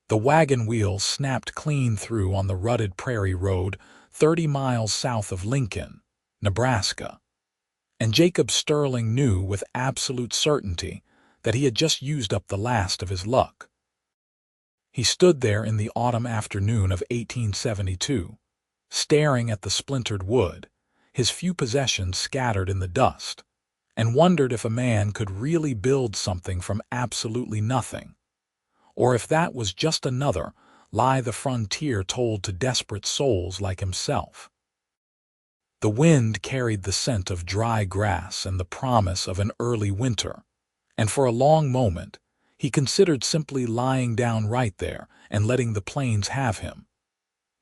The wagon wheel snapped clean through on the rutted prairie road 30 miles south of Lincoln, Nebraska. And Jacob Sterling knew with absolute certainty that he had just used up the last of his luck. He stood there in the autumn afternoon of 1872, staring at the splintered wood, his few possessions scattered in the dust, and wondered if a man could really build something from absolutely nothing, or if that was just another lie the frontier told to desperate souls like himself. The wind carried the scent of dry grass and the promise of an early winter, and for a long moment he considered simply lying down right there and letting the plains have him.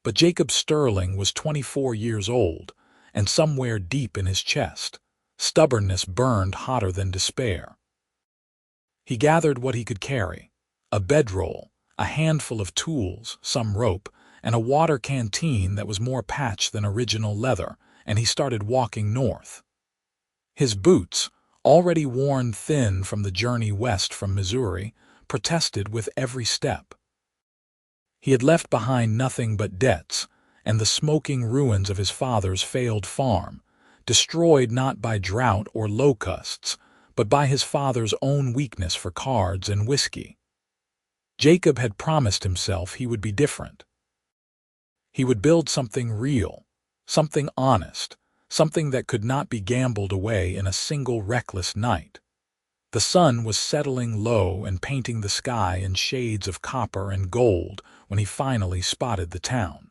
But Jacob Sterling was 24 years old, and somewhere deep in his chest, stubbornness burned hotter than despair. He gathered what he could carry: a bedroll, a handful of tools, some rope, and a water canteen that was more patch than original leather, and he started walking north. His boots, already worn thin from the journey west from Missouri, protested with every step. He had left behind nothing but debts and the smoking ruins of his father's failed farm, destroyed not by drought or locusts, but by his father's own weakness for cards and whiskey. Jacob had promised himself he would be different. He would build something real, something honest, something that could not be gambled away in a single reckless night. The sun was settling low and painting the sky in shades of copper and gold when he finally spotted the town.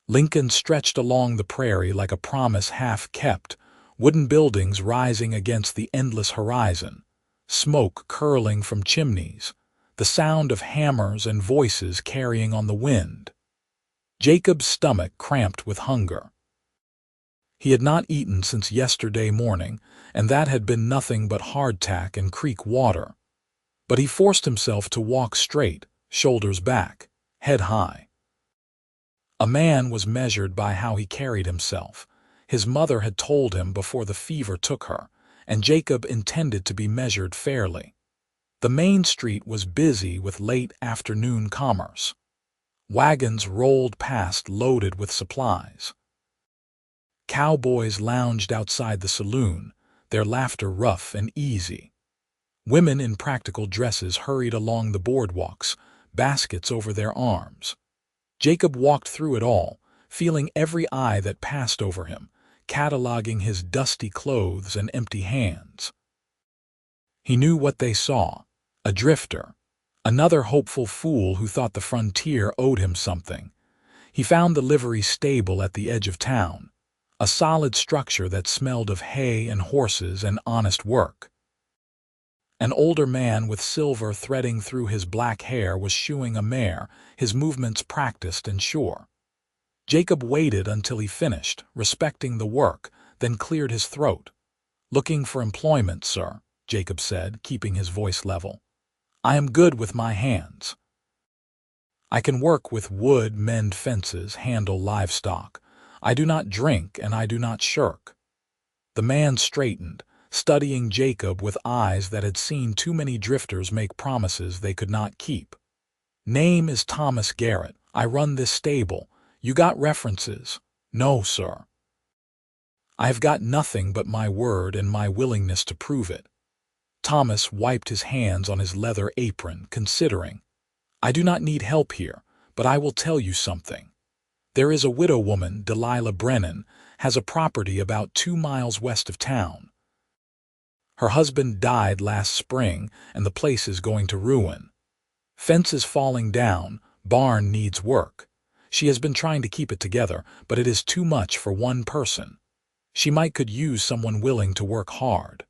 Lincoln stretched along the prairie like a promise half-kept, wooden buildings rising against the endless horizon, smoke curling from chimneys, the sound of hammers and voices carrying on the wind. Jacob's stomach cramped with hunger. He had not eaten since yesterday morning, and that had been nothing but hardtack and creek water. But he forced himself to walk straight, shoulders back, head high. A man was measured by how he carried himself. His mother had told him before the fever took her, and Jacob intended to be measured fairly. The main street was busy with late afternoon commerce. Wagons rolled past loaded with supplies. Cowboys lounged outside the saloon, their laughter rough and easy. Women in practical dresses hurried along the boardwalks, baskets over their arms. Jacob walked through it all, feeling every eye that passed over him, cataloging his dusty clothes and empty hands. He knew what they saw: a drifter, another hopeful fool who thought the frontier owed him something. He found the livery stable at the edge of town, a solid structure that smelled of hay and horses and honest work. An older man with silver threading through his black hair was shoeing a mare, his movements practiced and sure. Jacob waited until he finished, respecting the work, then cleared his throat. "Looking for employment, sir," Jacob said, keeping his voice level. "I am good with my hands. I can work with wood, mend fences, handle livestock. I do not drink and I do not shirk." The man straightened, studying Jacob with eyes that had seen too many drifters make promises they could not keep. "Name is Thomas Garrett. I run this stable. You got references?" "No, sir." "I have got nothing but my word and my willingness to prove it." Thomas wiped his hands on his leather apron, considering. "I do not need help here, but I will tell you something. There is a widow woman, Delilah Brennan, has a property about 2 miles west of town. Her husband died last spring, and the place is going to ruin. Fence is falling down, barn needs work. She has been trying to keep it together, but it is too much for one person. She could use someone willing to work hard."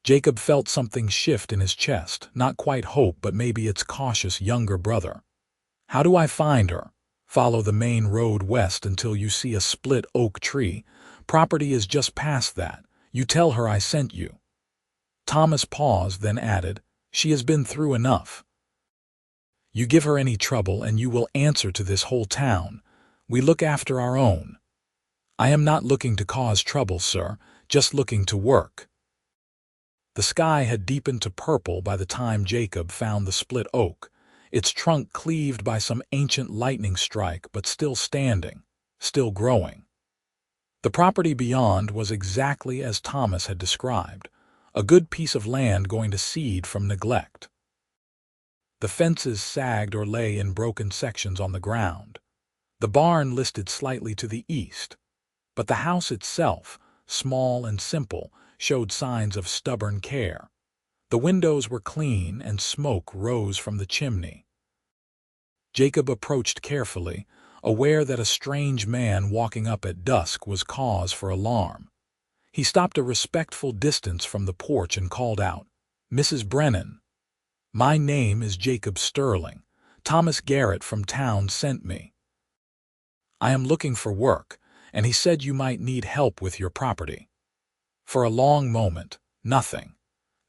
Jacob felt something shift in his chest, not quite hope, but maybe its cautious younger brother. "How do I find her?" "Follow the main road west until you see a split oak tree. Property is just past that. You tell her I sent you." Thomas paused, then added, "She has been through enough. You give her any trouble and you will answer to this whole town. We look after our own." "I am not looking to cause trouble, sir, just looking to work." The sky had deepened to purple by the time Jacob found the split oak. its trunk cleaved by some ancient lightning strike but still standing, still growing. The property beyond was exactly as Thomas had described, a good piece of land going to seed from neglect. The fences sagged or lay in broken sections on the ground. The barn listed slightly to the east, but the house itself, small and simple, showed signs of stubborn care. The windows were clean and smoke rose from the chimney. Jacob approached carefully, aware that a strange man walking up at dusk was cause for alarm. He stopped a respectful distance from the porch and called out, "Mrs. Brennan, my name is Jacob Sterling. Thomas Garrett from town sent me. I am looking for work, and he said you might need help with your property." For a long moment, nothing.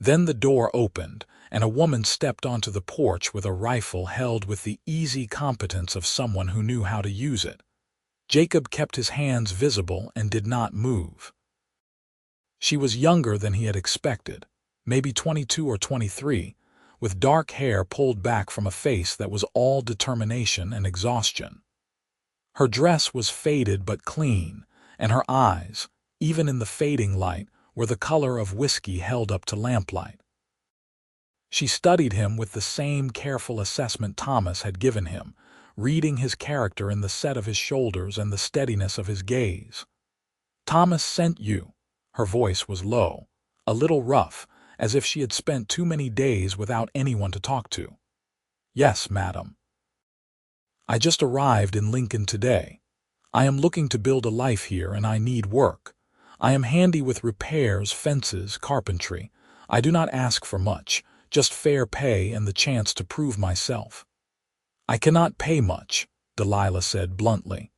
Then the door opened, and a woman stepped onto the porch with a rifle held with the easy competence of someone who knew how to use it. Jacob kept his hands visible and did not move. She was younger than he had expected, maybe 22 or 23, with dark hair pulled back from a face that was all determination and exhaustion. Her dress was faded but clean, and her eyes, even in the fading light, were the color of whiskey held up to lamplight. She studied him with the same careful assessment Thomas had given him, reading his character in the set of his shoulders and the steadiness of his gaze. "Thomas sent you." Her voice was low, a little rough, as if she had spent too many days without anyone to talk to. "Yes, madam. I just arrived in Lincoln today. I am looking to build a life here and I need work. I am handy with repairs, fences, carpentry. I do not ask for much, just fair pay and the chance to prove myself." "I cannot pay much," Delilah said bluntly.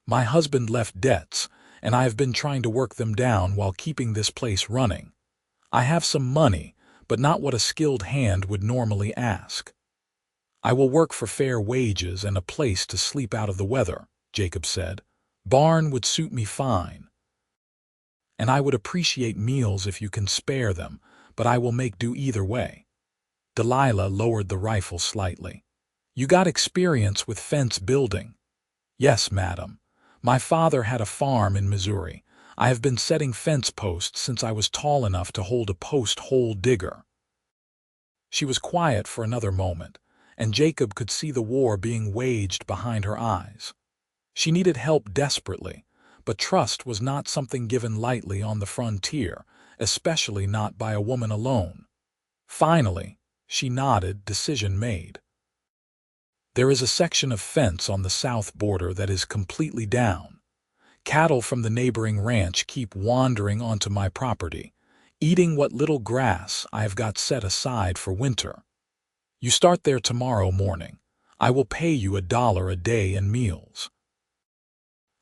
"My husband left debts, and I have been trying to work them down while keeping this place running. I have some money, but not what a skilled hand would normally ask." "I will work for fair wages and a place to sleep out of the weather," Jacob said. "Barn would suit me fine. And I would appreciate meals if you can spare them, but I will make do either way." Delilah lowered the rifle slightly. "You got experience with fence building?" "Yes, madam. My father had a farm in Missouri. I have been setting fence posts since I was tall enough to hold a post hole digger." She was quiet for another moment, and Jacob could see the war being waged behind her eyes. She needed help desperately, but trust was not something given lightly on the frontier, especially not by a woman alone. Finally, she nodded, decision made. "There is a section of fence on the south border that is completely down. Cattle from the neighboring ranch keep wandering onto my property, eating what little grass I have got set aside for winter. You start there tomorrow morning. I will pay you $1 a day in meals.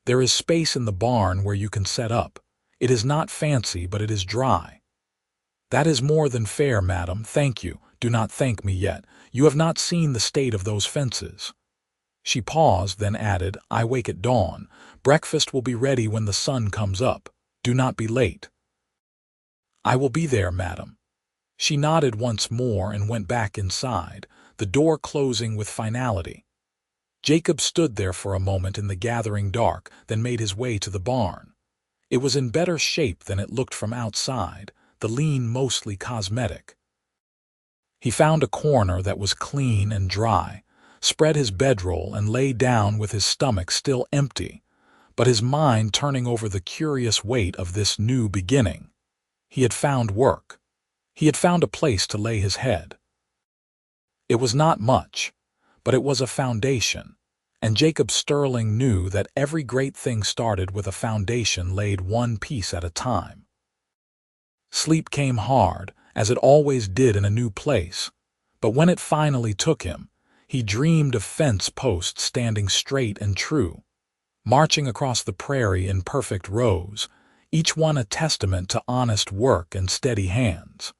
There is space in the barn where you can set up. It is not fancy, but it is dry." "That is more than fair, madam. Thank you. Do not thank me yet. You have not seen the state of those fences." She paused, then added, "I wake at dawn. Breakfast will be ready when the sun comes up. Do not be late." "I will be there, madam." She nodded once more and went back inside, the door closing with finality. Jacob stood there for a moment in the gathering dark, then made his way to the barn. It was in better shape than it looked from outside, the lean mostly cosmetic. He found a corner that was clean and dry, spread his bedroll and lay down with his stomach still empty, but his mind turning over the curious weight of this new beginning. He had found work. He had found a place to lay his head. It was not much, but it was a foundation, and Jacob Sterling knew that every great thing started with a foundation laid one piece at a time. Sleep came hard, as it always did in a new place, but when it finally took him, he dreamed of fence posts standing straight and true, marching across the prairie in perfect rows, each one a testament to honest work and steady hands.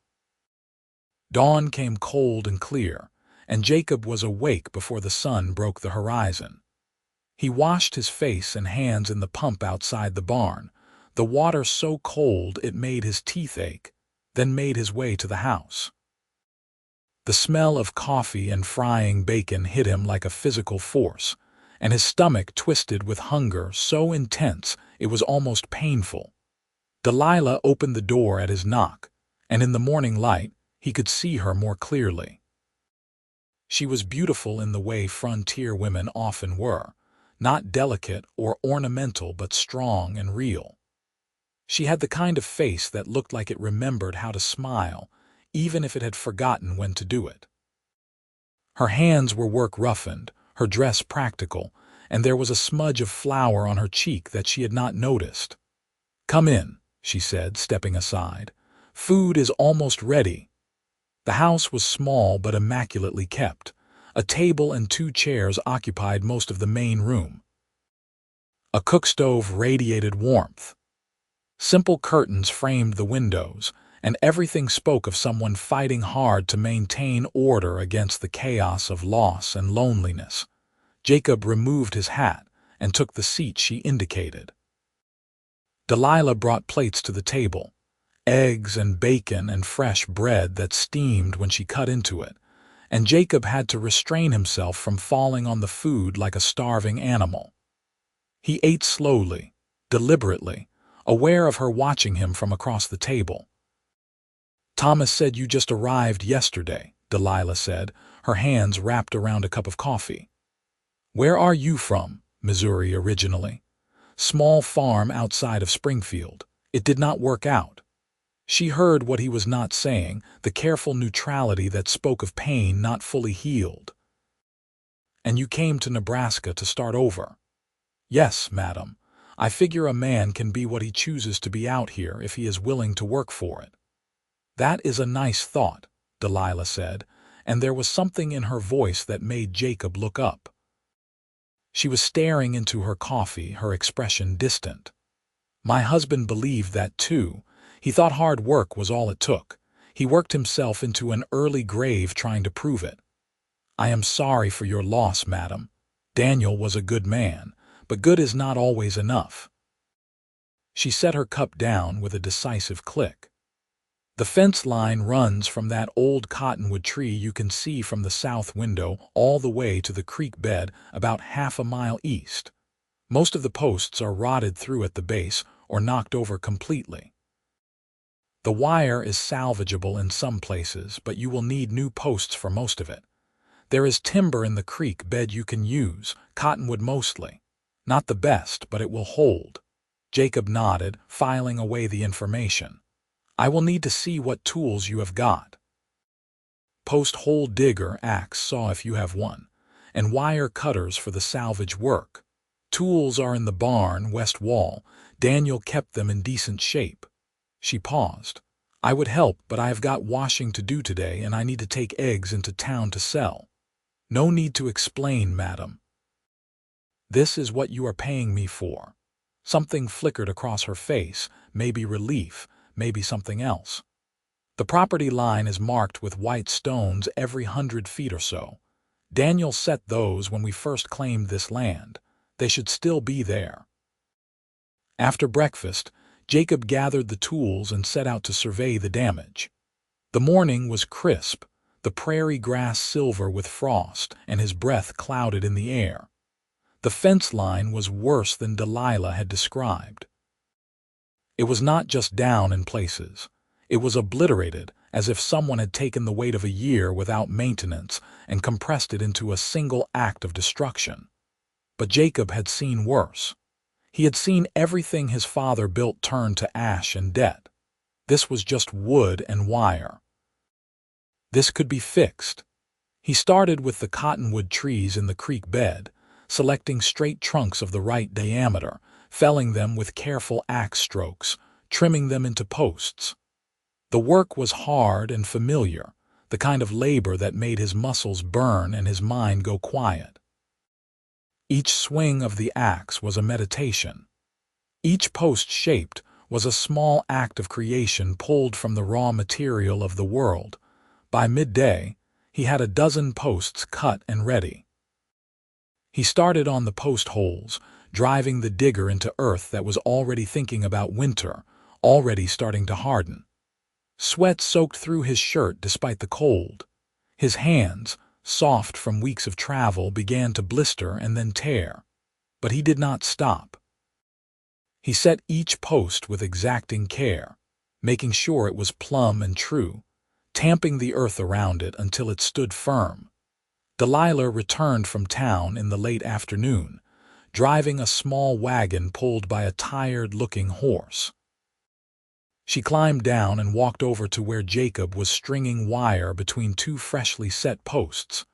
Dawn came cold and clear, and Jacob was awake before the sun broke the horizon. He washed his face and hands in the pump outside the barn, the water so cold it made his teeth ache, then made his way to the house. The smell of coffee and frying bacon hit him like a physical force, and his stomach twisted with hunger so intense it was almost painful. Delilah opened the door at his knock, and in the morning light he could see her more clearly. She was beautiful in the way frontier women often were, not delicate or ornamental but strong and real. She had the kind of face that looked like it remembered how to smile, even if it had forgotten when to do it. Her hands were work-roughened, her dress practical, and there was a smudge of flour on her cheek that she had not noticed. "Come in," she said, stepping aside. "Food is almost ready." The house was small but immaculately kept. A table and 2 chairs occupied most of the main room. A cook stove radiated warmth. Simple curtains framed the windows, and everything spoke of someone fighting hard to maintain order against the chaos of loss and loneliness. Jacob removed his hat and took the seat she indicated. Delilah brought plates to the table, eggs and bacon and fresh bread that steamed when she cut into it, and Jacob had to restrain himself from falling on the food like a starving animal. He ate slowly, deliberately, aware of her watching him from across the table. "Thomas said you just arrived yesterday," Delilah said, her hands wrapped around a cup of coffee. "Where are you from?" "Missouri originally. Small farm outside of Springfield. It did not work out." She heard what he was not saying, the careful neutrality that spoke of pain not fully healed. "And you came to Nebraska to start over?" "Yes, madam. I figure a man can be what he chooses to be out here if he is willing to work for it." "That is a nice thought," Delilah said, and there was something in her voice that made Jacob look up. She was staring into her coffee, her expression distant. "My husband believed that too. He thought hard work was all it took. He worked himself into an early grave trying to prove it. I am sorry for your loss, madam. Daniel was a good man, but good is not always enough." She set her cup down with a decisive click. "The fence line runs from that old cottonwood tree you can see from the south window all the way to the creek bed about half a mile east. Most of the posts are rotted through at the base or knocked over completely. The wire is salvageable in some places, but you will need new posts for most of it. There is timber in the creek bed you can use, cottonwood mostly. Not the best, but it will hold." Jacob nodded, filing away the information. "I will need to see what tools you have got. Post hole digger, axe, saw if you have one, and wire cutters for the salvage work. Tools are in the barn, west wall. Daniel kept them in decent shape." She paused. "I would help, but I have got washing to do today, and I need to take eggs into town to sell." "No need to explain, madam. This is what you are paying me for." Something flickered across her face, maybe relief, maybe something else. "The property line is marked with white stones every 100 feet or so. Daniel set those when we first claimed this land. They should still be there." After breakfast, Jacob gathered the tools and set out to survey the damage. The morning was crisp, the prairie grass silver with frost, and his breath clouded in the air. The fence line was worse than Delilah had described. It was not just down in places. It was obliterated, as if someone had taken the weight of a year without maintenance and compressed it into a single act of destruction. But Jacob had seen worse. He had seen everything his father built turn to ash and debt. This was just wood and wire. This could be fixed. He started with the cottonwood trees in the creek bed, selecting straight trunks of the right diameter, felling them with careful axe strokes, trimming them into posts. The work was hard and familiar, the kind of labor that made his muscles burn and his mind go quiet. Each swing of the axe was a meditation. Each post shaped was a small act of creation pulled from the raw material of the world. By midday, he had a dozen posts cut and ready. He started on the post holes, driving the digger into earth that was already thinking about winter, already starting to harden. Sweat soaked through his shirt despite the cold. His hands, soft from weeks of travel, began to blister and then tear. But he did not stop. He set each post with exacting care, making sure it was plumb and true, tamping the earth around it until it stood firm. Delilah returned from town in the late afternoon, driving a small wagon pulled by a tired-looking horse. She climbed down and walked over to where Jacob was stringing wire between two freshly set posts.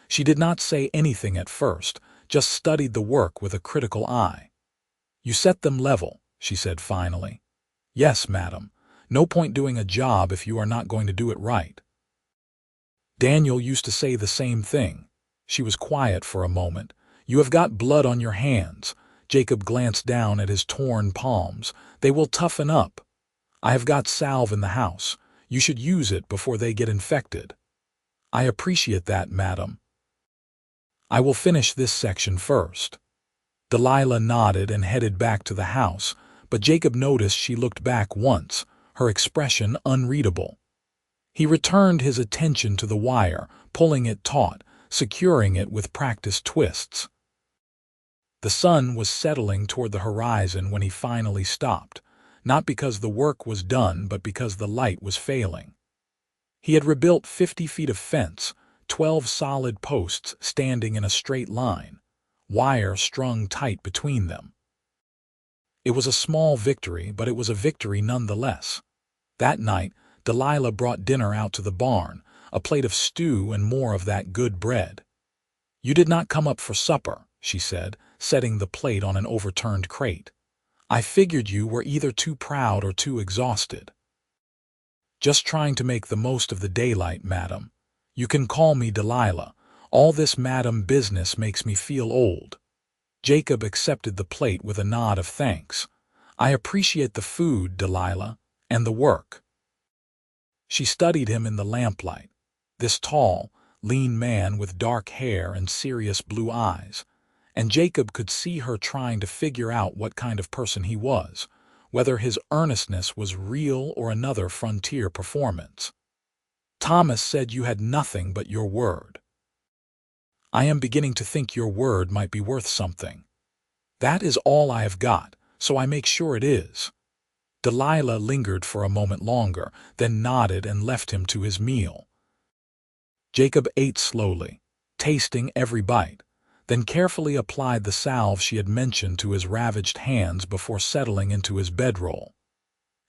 She did not say anything at first, just studied the work with a critical eye. "You set them level," she said finally. "Yes, madam. No point doing a job if you are not going to do it right." Daniel used to say the same thing. She was quiet for a moment. "You have got blood on your hands." Jacob glanced down at his torn palms. "They will toughen up. I have got salve in the house. You should use it before they get infected." "I appreciate that, madam. I will finish this section first." Delilah nodded and headed back to the house, but Jacob noticed she looked back once, her expression unreadable. He returned his attention to the wire, pulling it taut, securing it with practiced twists. The sun was settling toward the horizon when he finally stopped, not because the work was done but because the light was failing. He had rebuilt 50 feet of fence, 12 solid posts standing in a straight line, wire strung tight between them. It was a small victory, but it was a victory nonetheless. That night, Delilah brought dinner out to the barn, a plate of stew and more of that good bread. "You did not come up for supper," she said, setting the plate on an overturned crate. "I figured you were either too proud or too exhausted." "Just trying to make the most of the daylight, madam. You can call me Delilah. All this madam business makes me feel old." Jacob accepted the plate with a nod of thanks. "I appreciate the food, Delilah, and the work." She studied him in the lamplight, this tall, lean man with dark hair and serious blue eyes, and Jacob could see her trying to figure out what kind of person he was, whether his earnestness was real or another frontier performance. "Thomas said you had nothing but your word." "I am beginning to think your word might be worth something. That is all I have got, so I make sure it is." Delilah lingered for a moment longer, then nodded and left him to his meal. Jacob ate slowly, tasting every bite, then carefully applied the salve she had mentioned to his ravaged hands before settling into his bedroll.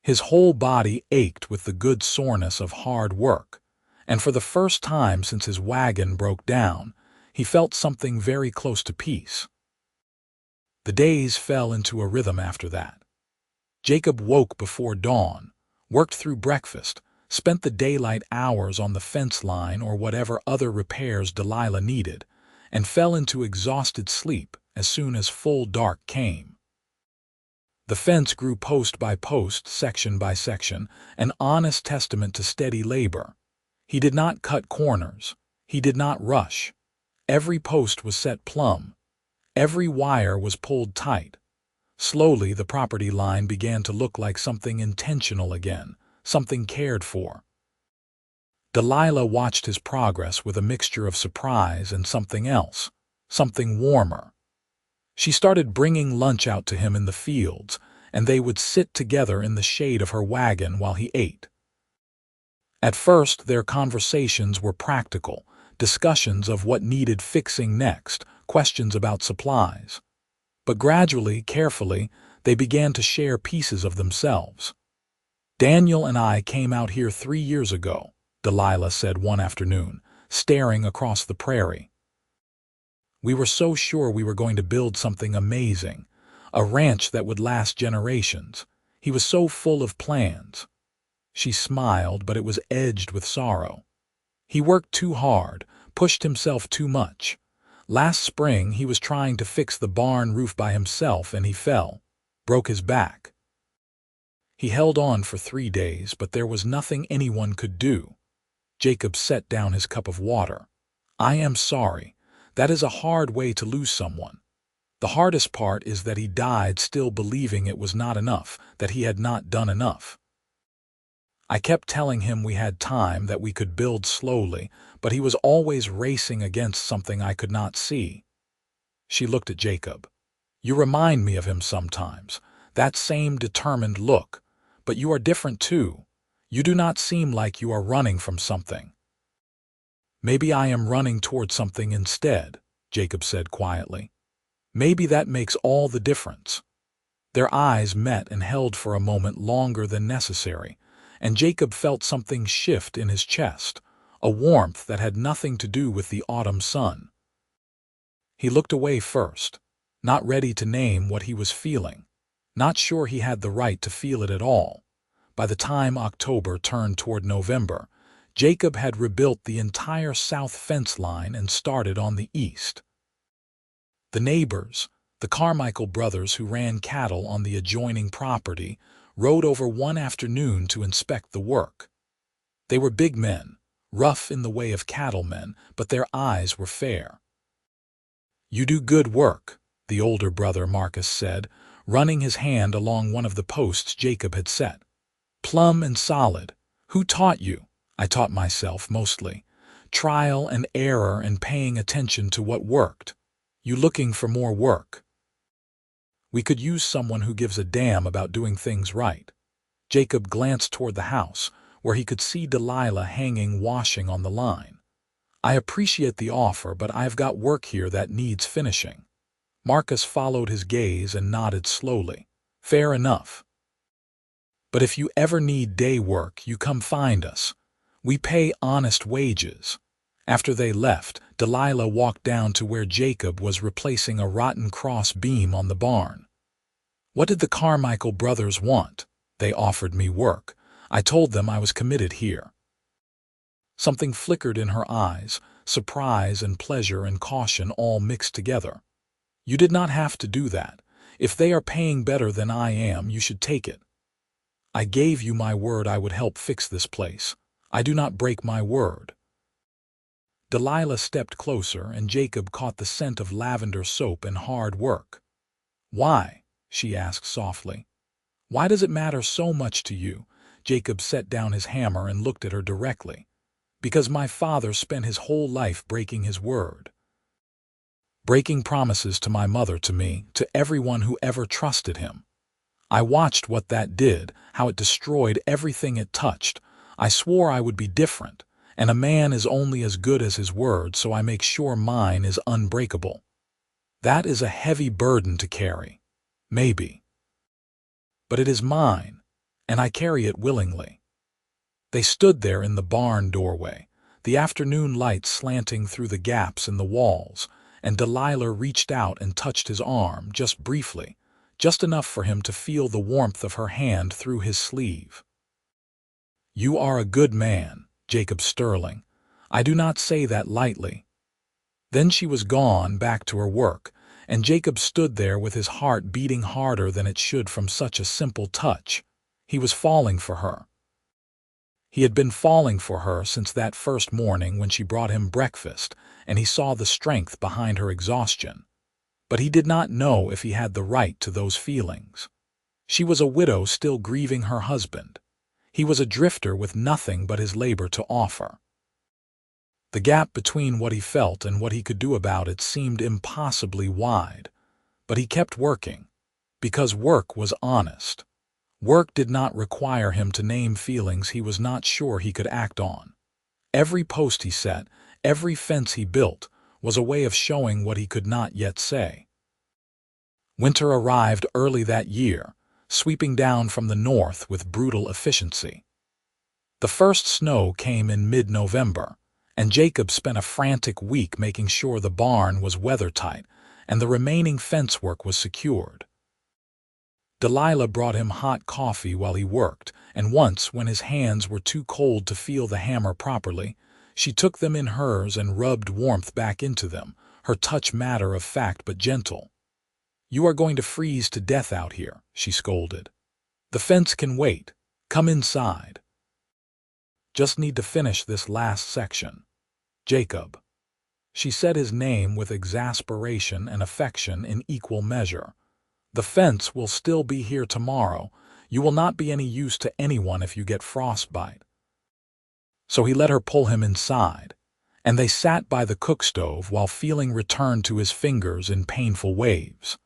His whole body ached with the good soreness of hard work, and for the first time since his wagon broke down, he felt something very close to peace. The days fell into a rhythm after that. Jacob woke before dawn, worked through breakfast, spent the daylight hours on the fence line or whatever other repairs Delilah needed, and fell into exhausted sleep as soon as full dark came. The fence grew post by post, section by section, an honest testament to steady labor. He did not cut corners. He did not rush. Every post was set plumb. Every wire was pulled tight. Slowly, the property line began to look like something intentional again, something cared for. Delilah watched his progress with a mixture of surprise and something else, something warmer. She started bringing lunch out to him in the fields, and they would sit together in the shade of her wagon while he ate. At first, their conversations were practical, discussions of what needed fixing next, questions about supplies. But gradually, carefully, they began to share pieces of themselves. "Daniel and I came out here 3 years ago," Delilah said one afternoon, staring across the prairie. "We were so sure we were going to build something amazing, a ranch that would last generations. He was so full of plans." She smiled, but it was edged with sorrow. "He worked too hard, pushed himself too much. Last spring he was trying to fix the barn roof by himself and he fell, broke his back. He held on for 3 days, but there was nothing anyone could do." Jacob set down his cup of water. "I am sorry. That is a hard way to lose someone. The hardest part is that he died still believing it was not enough, that he had not done enough." I kept telling him we had time, that we could build slowly, but he was always racing against something I could not see. She looked at Jacob. You remind me of him sometimes, that same determined look, but you are different too. You do not seem like you are running from something. Maybe I am running toward something instead, Jacob said quietly. Maybe that makes all the difference. Their eyes met and held for a moment longer than necessary, and Jacob felt something shift in his chest, a warmth that had nothing to do with the autumn sun. He looked away first, not ready to name what he was feeling, not sure he had the right to feel it at all. By the time October turned toward November, Jacob had rebuilt the entire south fence line and started on the east. The neighbors, the Carmichael brothers who ran cattle on the adjoining property, rode over one afternoon to inspect the work. They were big men, rough in the way of cattlemen, but their eyes were fair. You do good work, the older brother Marcus said, running his hand along one of the posts Jacob had set. Plumb and solid. Who taught you? I taught myself, mostly. Trial and error and paying attention to what worked. You looking for more work? We could use someone who gives a damn about doing things right. Jacob glanced toward the house, where he could see Delilah hanging washing on the line. I appreciate the offer, but I've got work here that needs finishing. Marcus followed his gaze and nodded slowly. Fair enough. But if you ever need day work, you come find us. We pay honest wages. After they left, Delilah walked down to where Jacob was replacing a rotten cross beam on the barn. What did the Carmichael brothers want? They offered me work. I told them I was committed here. Something flickered in her eyes, surprise and pleasure and caution all mixed together. You did not have to do that. If they are paying better than I am, you should take it. I gave you my word I would help fix this place. I do not break my word. Delilah stepped closer, and Jacob caught the scent of lavender soap and hard work. Why? She asked softly. Why does it matter so much to you? Jacob set down his hammer and looked at her directly. Because my father spent his whole life breaking his word. Breaking promises to my mother, to me, to everyone who ever trusted him. I watched what that did, how it destroyed everything it touched. I swore I would be different, and a man is only as good as his word, so I make sure mine is unbreakable. That is a heavy burden to carry. Maybe. But it is mine, and I carry it willingly. They stood there in the barn doorway, the afternoon light slanting through the gaps in the walls, and Delilah reached out and touched his arm, just briefly, just enough for him to feel the warmth of her hand through his sleeve. You are a good man, Jacob Sterling. I do not say that lightly. Then she was gone, back to her work, and Jacob stood there with his heart beating harder than it should from such a simple touch. He was falling for her. He had been falling for her since that first morning when she brought him breakfast, and he saw the strength behind her exhaustion. But he did not know if he had the right to those feelings. She was a widow still grieving her husband. He was a drifter with nothing but his labor to offer. The gap between what he felt and what he could do about it seemed impossibly wide. But he kept working, because work was honest. Work did not require him to name feelings he was not sure he could act on. Every post he set, every fence he built, was a way of showing what he could not yet say. Winter arrived early that year, sweeping down from the north with brutal efficiency. The first snow came in mid-November, and Jacob spent a frantic week making sure the barn was weather-tight and the remaining fence work was secured. Delilah brought him hot coffee while he worked, and once, when his hands were too cold to feel the hammer properly, she took them in hers and rubbed warmth back into them, her touch matter of fact but gentle. You are going to freeze to death out here, she scolded. The fence can wait. Come inside. Just need to finish this last section. Jacob. She said his name with exasperation and affection in equal measure. The fence will still be here tomorrow. You will not be any use to anyone if you get frostbite." So he let her pull him inside, and they sat by the cook stove while feeling returned to his fingers in painful waves.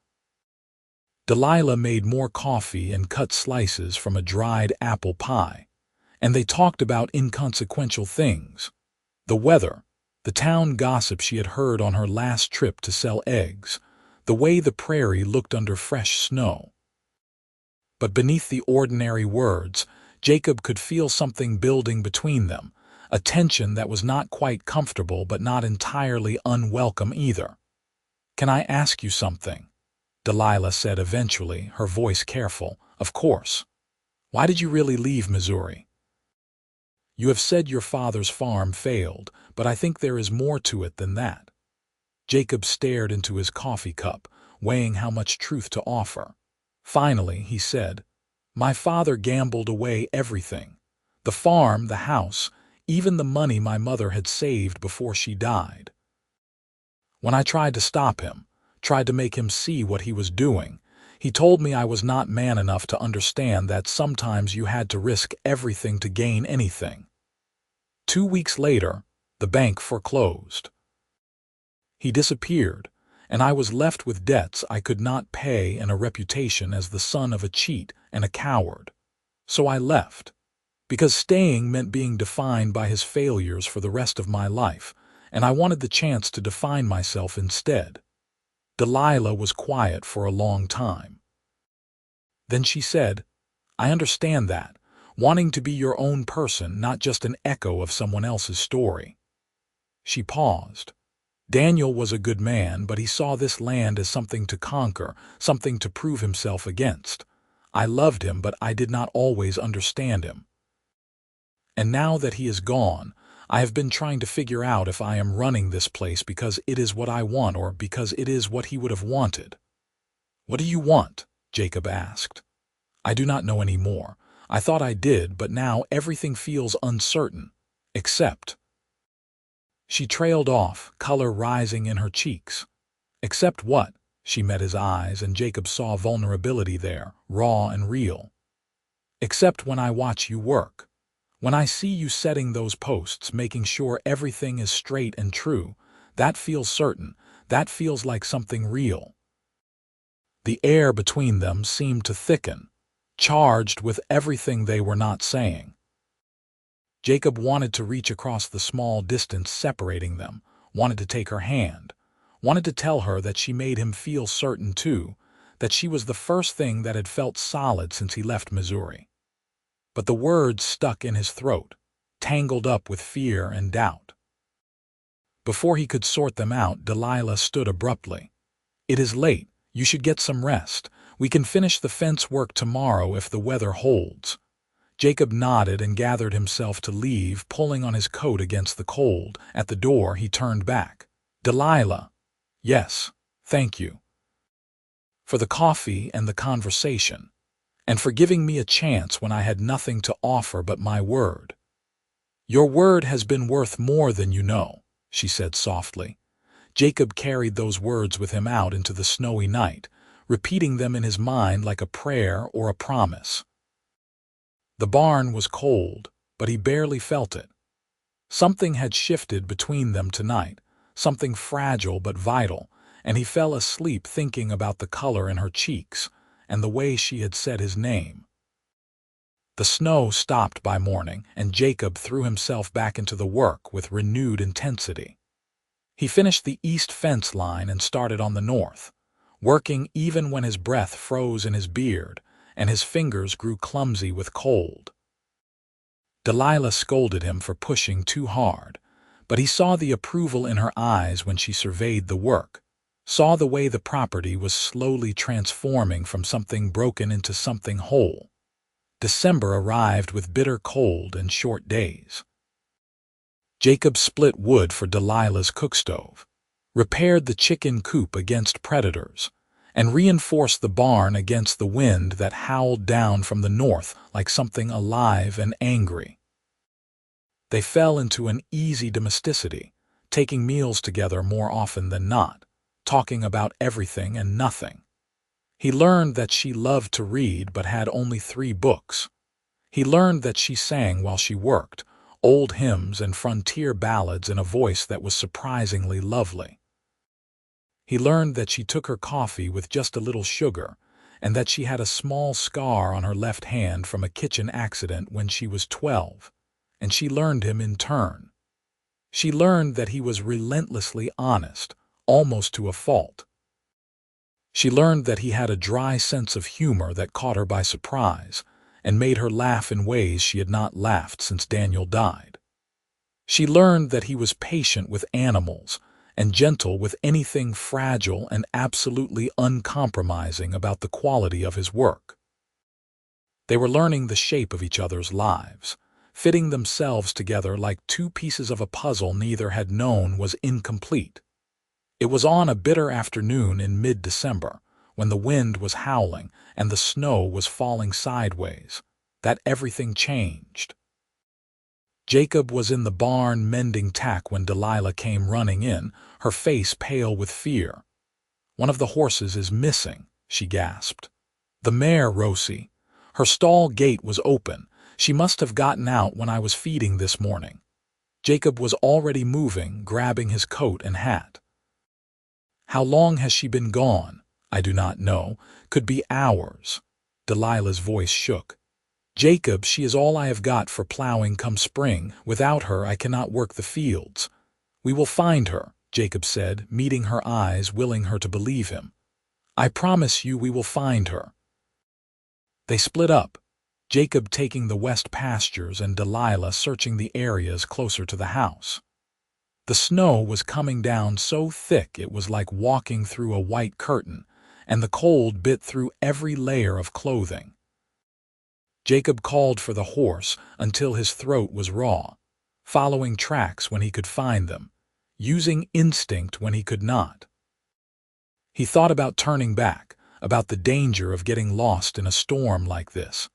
Delilah made more coffee and cut slices from a dried apple pie, and they talked about inconsequential things: the weather, the town gossip she had heard on her last trip to sell eggs, the way the prairie looked under fresh snow. But beneath the ordinary words, Jacob could feel something building between them, a tension that was not quite comfortable but not entirely unwelcome either. "Can I ask you something?" Delilah said eventually, her voice careful. "Of course. Why did you really leave Missouri?" "You have said your father's farm failed, but I think there is more to it than that." Jacob stared into his coffee cup, weighing how much truth to offer. Finally, he said, "My father gambled away everything. The farm, the house, even the money my mother had saved before she died. When I tried to stop him, tried to make him see what he was doing, he told me I was not man enough to understand that sometimes you had to risk everything to gain anything. 2 weeks later, the bank foreclosed. He disappeared, and I was left with debts I could not pay and a reputation as the son of a cheat and a coward. So I left, because staying meant being defined by his failures for the rest of my life, and I wanted the chance to define myself instead." Delilah was quiet for a long time. Then she said, "I understand that, wanting to be your own person, not just an echo of someone else's story." She paused. "Daniel was a good man, but he saw this land as something to conquer, something to prove himself against. I loved him, but I did not always understand him. And now that he is gone, I have been trying to figure out if I am running this place because it is what I want or because it is what he would have wanted." "What do you want?" Jacob asked. "I do not know any more. I thought I did, but now everything feels uncertain, except—" She trailed off, color rising in her cheeks. "Except what?" She met his eyes, and Jacob saw vulnerability there, raw and real. "Except when I watch you work. When I see you setting those posts, making sure everything is straight and true, that feels certain, that feels like something real." The air between them seemed to thicken, charged with everything they were not saying. Jacob wanted to reach across the small distance separating them, wanted to take her hand, wanted to tell her that she made him feel certain too, that she was the first thing that had felt solid since he left Missouri. But the words stuck in his throat, tangled up with fear and doubt. Before he could sort them out, Delilah stood abruptly. "It is late. You should get some rest. We can finish the fence work tomorrow if the weather holds." Jacob nodded and gathered himself to leave, pulling on his coat against the cold. At the door, he turned back. "Delilah." "Yes, thank you. For the coffee and the conversation, and for giving me a chance when I had nothing to offer but my word." "Your word has been worth more than you know," she said softly. Jacob carried those words with him out into the snowy night, repeating them in his mind like a prayer or a promise. The barn was cold, but he barely felt it. Something had shifted between them tonight, something fragile but vital, and he fell asleep thinking about the color in her cheeks and the way she had said his name. The snow stopped by morning, and Jacob threw himself back into the work with renewed intensity. He finished the east fence line and started on the north, working even when his breath froze in his beard and his fingers grew clumsy with cold. Delilah scolded him for pushing too hard, but he saw the approval in her eyes when she surveyed the work, saw the way the property was slowly transforming from something broken into something whole. December arrived with bitter cold and short days. Jacob split wood for Delilah's cookstove, repaired the chicken coop against predators, and reinforced the barn against the wind that howled down from the north like something alive and angry. They fell into an easy domesticity, taking meals together more often than not, talking about everything and nothing. He learned that she loved to read but had only 3 books. He learned that she sang while she worked, old hymns and frontier ballads in a voice that was surprisingly lovely. He learned that she took her coffee with just a little sugar, and that she had a small scar on her left hand from a kitchen accident when she was 12, and she learned him in turn. She learned that he was relentlessly honest, almost to a fault. She learned that he had a dry sense of humor that caught her by surprise and made her laugh in ways she had not laughed since Daniel died. She learned that he was patient with animals and gentle with anything fragile and absolutely uncompromising about the quality of his work. They were learning the shape of each other's lives, fitting themselves together like 2 pieces of a puzzle neither had known was incomplete. It was on a bitter afternoon in mid-December, when the wind was howling and the snow was falling sideways, that everything changed. Jacob was in the barn mending tack when Delilah came running in, her face pale with fear. "One of the horses is missing," she gasped. "The mare, Rosie. Her stall gate was open. She must have gotten out when I was feeding this morning." Jacob was already moving, grabbing his coat and hat. "How long has she been gone?" "I do not know. Could be hours." Delilah's voice shook. "Jacob, she is all I have got for plowing come spring. Without her I cannot work the fields." "We will find her," Jacob said, meeting her eyes, willing her to believe him. "I promise you we will find her." They split up, Jacob taking the west pastures and Delilah searching the areas closer to the house. The snow was coming down so thick it was like walking through a white curtain, and the cold bit through every layer of clothing. Jacob called for the horse until his throat was raw, following tracks when he could find them, using instinct when he could not. He thought about turning back, about the danger of getting lost in a storm like this.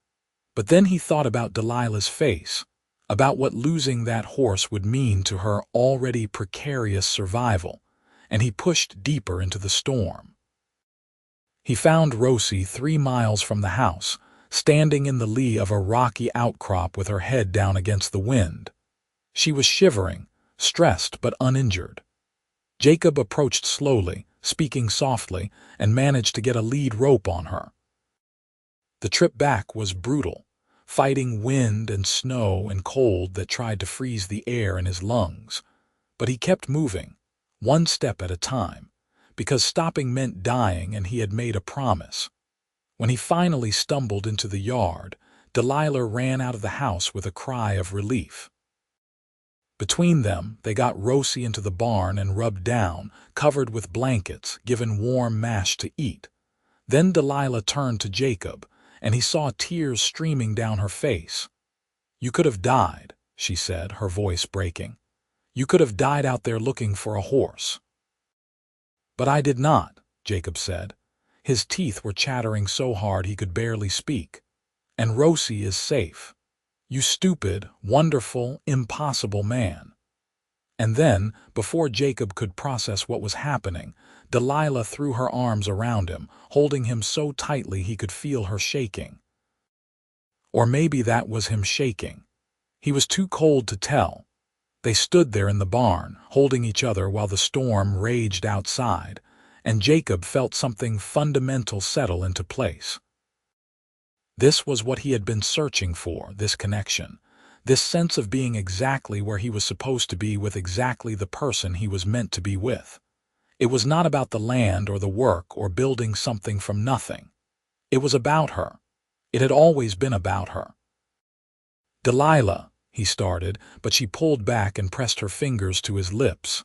But then he thought about Delilah's face, about what losing that horse would mean to her already precarious survival, and he pushed deeper into the storm. He found Rosie 3 miles from the house, standing in the lee of a rocky outcrop with her head down against the wind. She was shivering, stressed but uninjured. Jacob approached slowly, speaking softly, and managed to get a lead rope on her. The trip back was brutal, fighting wind and snow and cold that tried to freeze the air in his lungs. But he kept moving, 1 step at a time, because stopping meant dying and he had made a promise. When he finally stumbled into the yard, Delilah ran out of the house with a cry of relief. Between them, they got Rosie into the barn and rubbed down, covered with blankets, given warm mash to eat. Then Delilah turned to Jacob, and he saw tears streaming down her face. "You could have died," she said, her voice breaking. "You could have died out there looking for a horse." "But I did not," Jacob said. His teeth were chattering so hard he could barely speak. "And Rosie is safe. You stupid, wonderful, impossible man." And then, before Jacob could process what was happening, Delilah threw her arms around him, holding him so tightly he could feel her shaking. Or maybe that was him shaking. He was too cold to tell. They stood there in the barn, holding each other while the storm raged outside, and Jacob felt something fundamental settle into place. This was what he had been searching for, this connection, this sense of being exactly where he was supposed to be with exactly the person he was meant to be with. It was not about the land or the work or building something from nothing. It was about her. It had always been about her. "Delilah," he started, but she pulled back and pressed her fingers to his lips.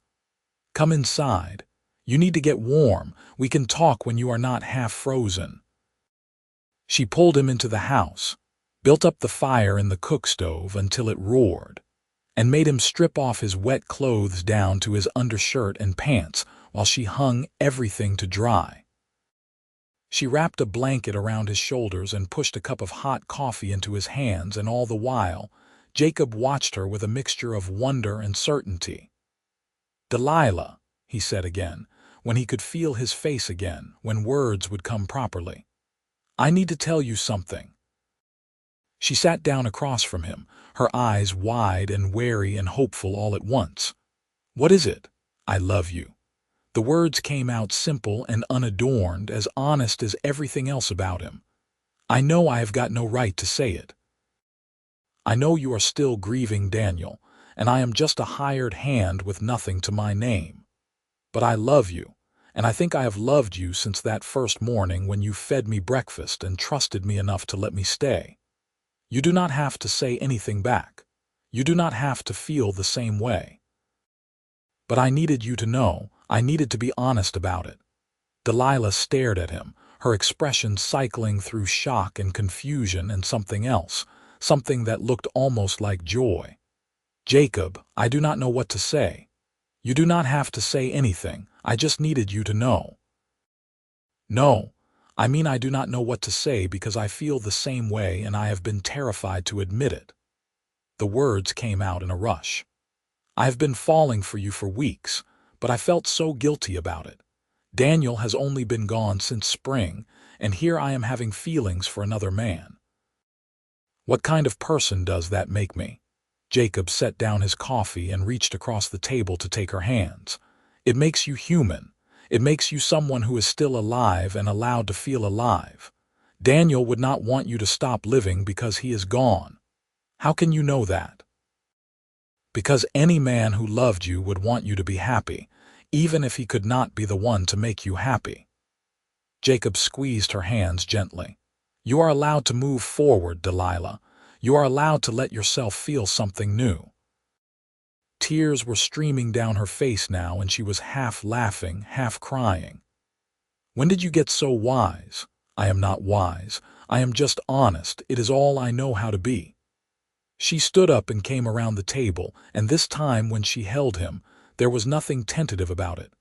"Come inside. You need to get warm. We can talk when you are not half frozen." She pulled him into the house, built up the fire in the cook stove until it roared, and made him strip off his wet clothes down to his undershirt and pants while she hung everything to dry. She wrapped a blanket around his shoulders and pushed a cup of hot coffee into his hands, and all the while, Jacob watched her with a mixture of wonder and certainty. "Delilah," he said again, when he could feel his face again, when words would come properly. "I need to tell you something." She sat down across from him, her eyes wide and wary and hopeful all at once. "What is it?" "I love you." The words came out simple and unadorned, as honest as everything else about him. "I know I have got no right to say it. I know you are still grieving Daniel, and I am just a hired hand with nothing to my name. But I love you, and I think I have loved you since that first morning when you fed me breakfast and trusted me enough to let me stay. You do not have to say anything back. You do not have to feel the same way. But I needed you to know, I needed to be honest about it." Delilah stared at him, her expression cycling through shock and confusion and something else, something that looked almost like joy. "Jacob, I do not know what to say. You do not have to say anything, I just needed you to know." "No, I mean I do not know what to say because I feel the same way and I have been terrified to admit it." The words came out in a rush. "I have been falling for you for weeks, but I felt so guilty about it. Daniel has only been gone since spring, and here I am having feelings for another man." "What kind of person does that make me?" Jacob set down his coffee and reached across the table to take her hands. "It makes you human. It makes you someone who is still alive and allowed to feel alive. Daniel would not want you to stop living because he is gone." "How can you know that?" "Because any man who loved you would want you to be happy, even if he could not be the one to make you happy." Jacob squeezed her hands gently. "You are allowed to move forward, Delilah. You are allowed to let yourself feel something new." Tears were streaming down her face now, and she was half laughing, half crying. "When did you get so wise?" "I am not wise. I am just honest. It is all I know how to be." She stood up and came around the table, and this time when she held him, there was nothing tentative about it.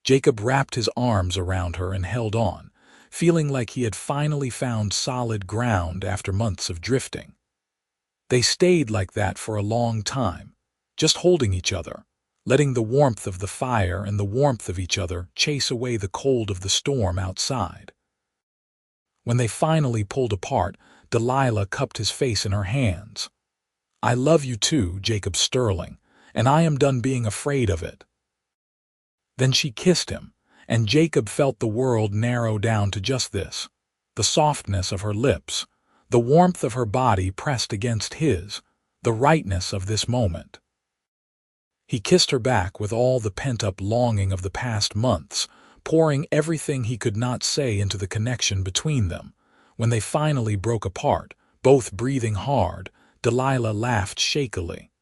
Jacob wrapped his arms around her and held on, feeling like he had finally found solid ground after months of drifting. They stayed like that for a long time, just holding each other, letting the warmth of the fire and the warmth of each other chase away the cold of the storm outside. When they finally pulled apart, Delilah cupped his face in her hands. "I love you too, Jacob Sterling, and I am done being afraid of it." Then she kissed him, and Jacob felt the world narrow down to just this: the softness of her lips, the warmth of her body pressed against his, the rightness of this moment. He kissed her back with all the pent-up longing of the past months, pouring everything he could not say into the connection between them. When they finally broke apart, both breathing hard, Delilah laughed shakily.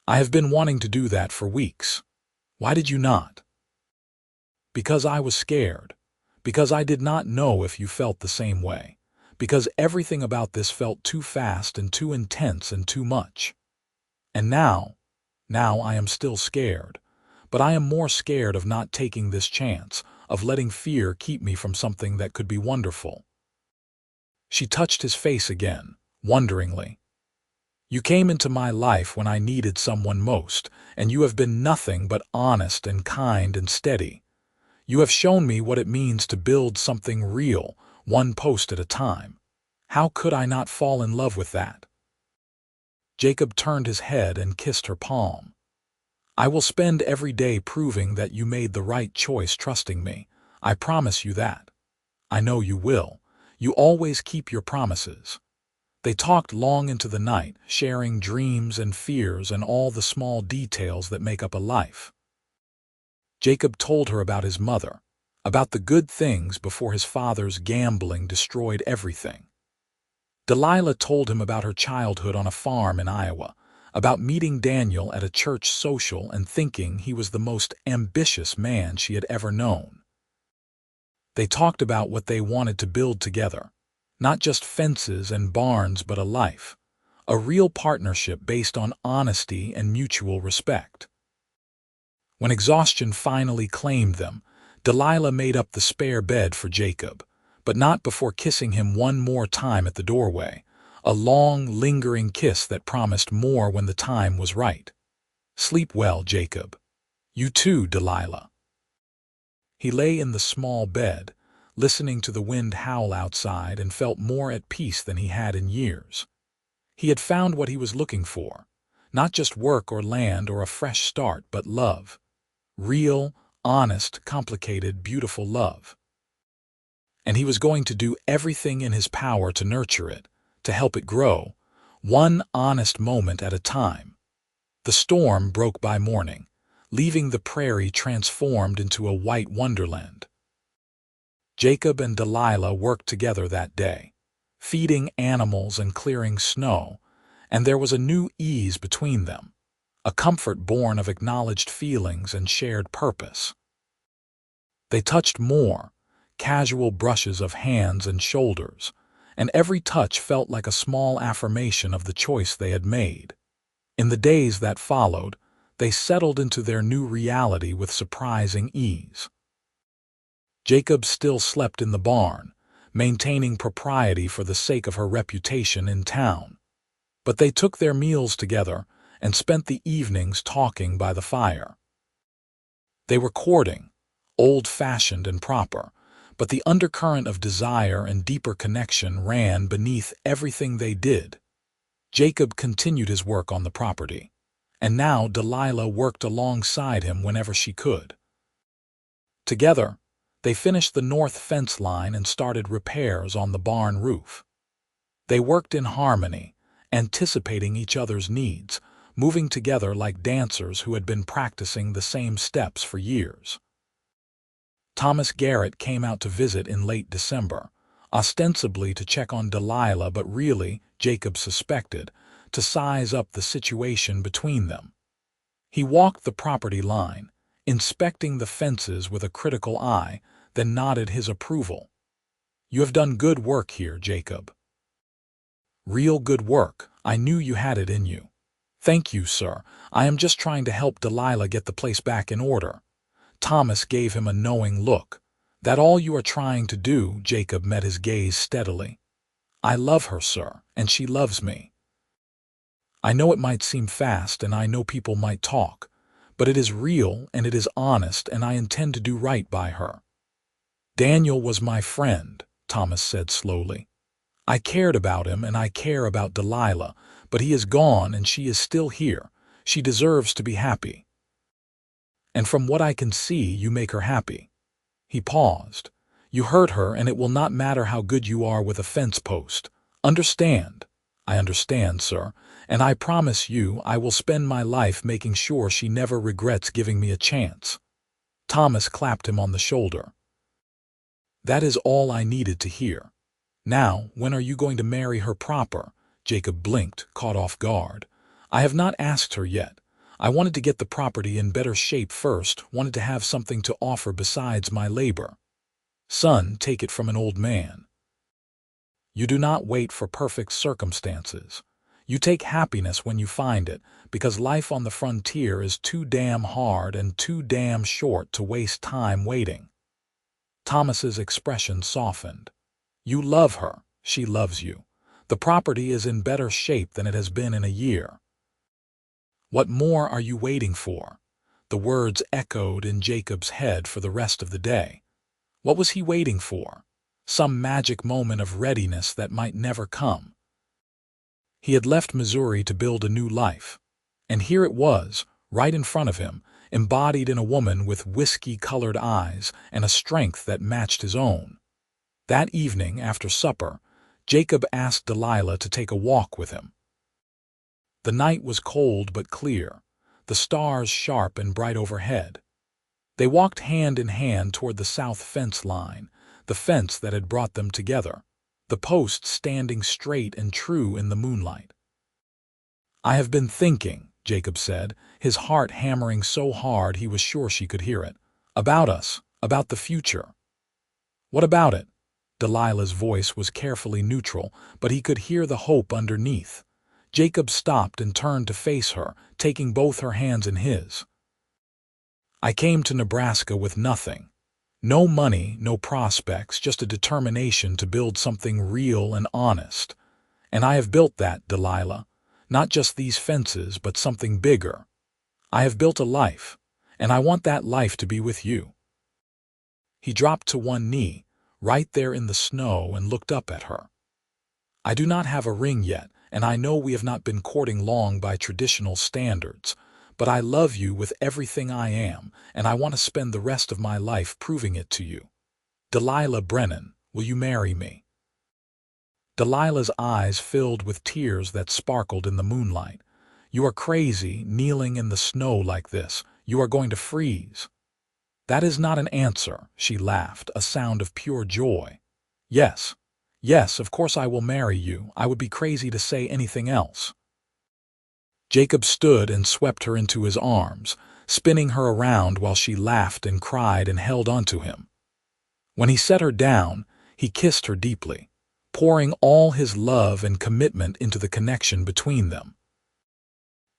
"I have been wanting to do that for weeks. Why did you not?" "Because I was scared. Because I did not know if you felt the same way. Because everything about this felt too fast and too intense and too much. And now I am still scared. But I am more scared of not taking this chance, of letting fear keep me from something that could be wonderful." She touched his face again, wonderingly. "You came into my life when I needed someone most, and you have been nothing but honest and kind and steady. You have shown me what it means to build something real, one post at a time. How could I not fall in love with that?" Jacob turned his head and kissed her palm. "I will spend every day proving that you made the right choice trusting me. I promise you that. I know you will. You always keep your promises." They talked long into the night, sharing dreams and fears and all the small details that make up a life. Jacob told her about his mother, about the good things before his father's gambling destroyed everything. Delilah told him about her childhood on a farm in Iowa, about meeting Daniel at a church social and thinking he was the most ambitious man she had ever known. They talked about what they wanted to build together, not just fences and barns but a life, a real partnership based on honesty and mutual respect. When exhaustion finally claimed them, Delilah made up the spare bed for Jacob, but not before kissing him one more time at the doorway, a long, lingering kiss that promised more when the time was right. "Sleep well, Jacob." "You too, Delilah." He lay in the small bed, listening to the wind howl outside, and felt more at peace than he had in years. He had found what he was looking for, not just work or land or a fresh start, but love. Real, honest, complicated, beautiful love. And he was going to do everything in his power to nurture it, to help it grow, one honest moment at a time. The storm broke by morning, leaving the prairie transformed into a white wonderland. Jacob and Delilah worked together that day, feeding animals and clearing snow, and there was a new ease between them, a comfort born of acknowledged feelings and shared purpose. They touched more, casual brushes of hands and shoulders, and every touch felt like a small affirmation of the choice they had made. In the days that followed, they settled into their new reality with surprising ease. Jacob still slept in the barn, maintaining propriety for the sake of her reputation in town. But they took their meals together and spent the evenings talking by the fire. They were courting, old-fashioned and proper, but the undercurrent of desire and deeper connection ran beneath everything they did. Jacob continued his work on the property, and now Delilah worked alongside him whenever she could. Together, they finished the north fence line and started repairs on the barn roof. They worked in harmony, anticipating each other's needs, moving together like dancers who had been practicing the same steps for years. Thomas Garrett came out to visit in late December, ostensibly to check on Delilah, but really, Jacob suspected, to size up the situation between them. He walked the property line, inspecting the fences with a critical eye, then nodded his approval. "You have done good work here, Jacob." "Real good work. I knew you had it in you." "Thank you, sir. I am just trying to help Delilah get the place back in order." Thomas gave him a knowing look. "That all you are trying to do?" Jacob met his gaze steadily. "I love her, sir, and she loves me. I know it might seem fast, and I know people might talk, but it is real and it is honest, and I intend to do right by her." "Daniel was my friend," Thomas said slowly. "I cared about him, and I care about Delilah, but he is gone and she is still here. She deserves to be happy. And from what I can see, you make her happy." He paused. "You hurt her, and it will not matter how good you are with a fence post. Understand?" "I understand, sir, and I promise you I will spend my life making sure she never regrets giving me a chance." Thomas clapped him on the shoulder. "That is all I needed to hear. Now, when are you going to marry her proper?" Jacob blinked, caught off guard. "I have not asked her yet. I wanted to get the property in better shape first, wanted to have something to offer besides my labor." "Son, take it from an old man. You do not wait for perfect circumstances. You take happiness when you find it, because life on the frontier is too damn hard and too damn short to waste time waiting." Thomas's expression softened. "You love her. She loves you. The property is in better shape than it has been in a year. What more are you waiting for?" The words echoed in Jacob's head for the rest of the day. What was he waiting for? Some magic moment of readiness that might never come. He had left Missouri to build a new life, and here it was, right in front of him, embodied in a woman with whiskey-colored eyes and a strength that matched his own. That evening, after supper, Jacob asked Delilah to take a walk with him. The night was cold but clear, the stars sharp and bright overhead. They walked hand in hand toward the south fence line, the fence that had brought them together, the post standing straight and true in the moonlight. "I have been thinking," Jacob said, his heart hammering so hard he was sure she could hear it, "about us, about the future." "What about it?" Delilah's voice was carefully neutral, but he could hear the hope underneath. Jacob stopped and turned to face her, taking both her hands in his. "I came to Nebraska with nothing. No money, no prospects, just a determination to build something real and honest. And I have built that, Delilah. Not just these fences, but something bigger. I have built a life, and I want that life to be with you." He dropped to one knee, right there in the snow, and looked up at her. "I do not have a ring yet, and I know we have not been courting long by traditional standards, but I love you with everything I am, and I want to spend the rest of my life proving it to you. Delilah Brennan, will you marry me?" Delilah's eyes filled with tears that sparkled in the moonlight. "You are crazy, kneeling in the snow like this. You are going to freeze." "That is not an answer," she laughed, a sound of pure joy. "Yes, yes, of course I will marry you. I would be crazy to say anything else." Jacob stood and swept her into his arms, spinning her around while she laughed and cried and held onto him. When he set her down, he kissed her deeply, pouring all his love and commitment into the connection between them.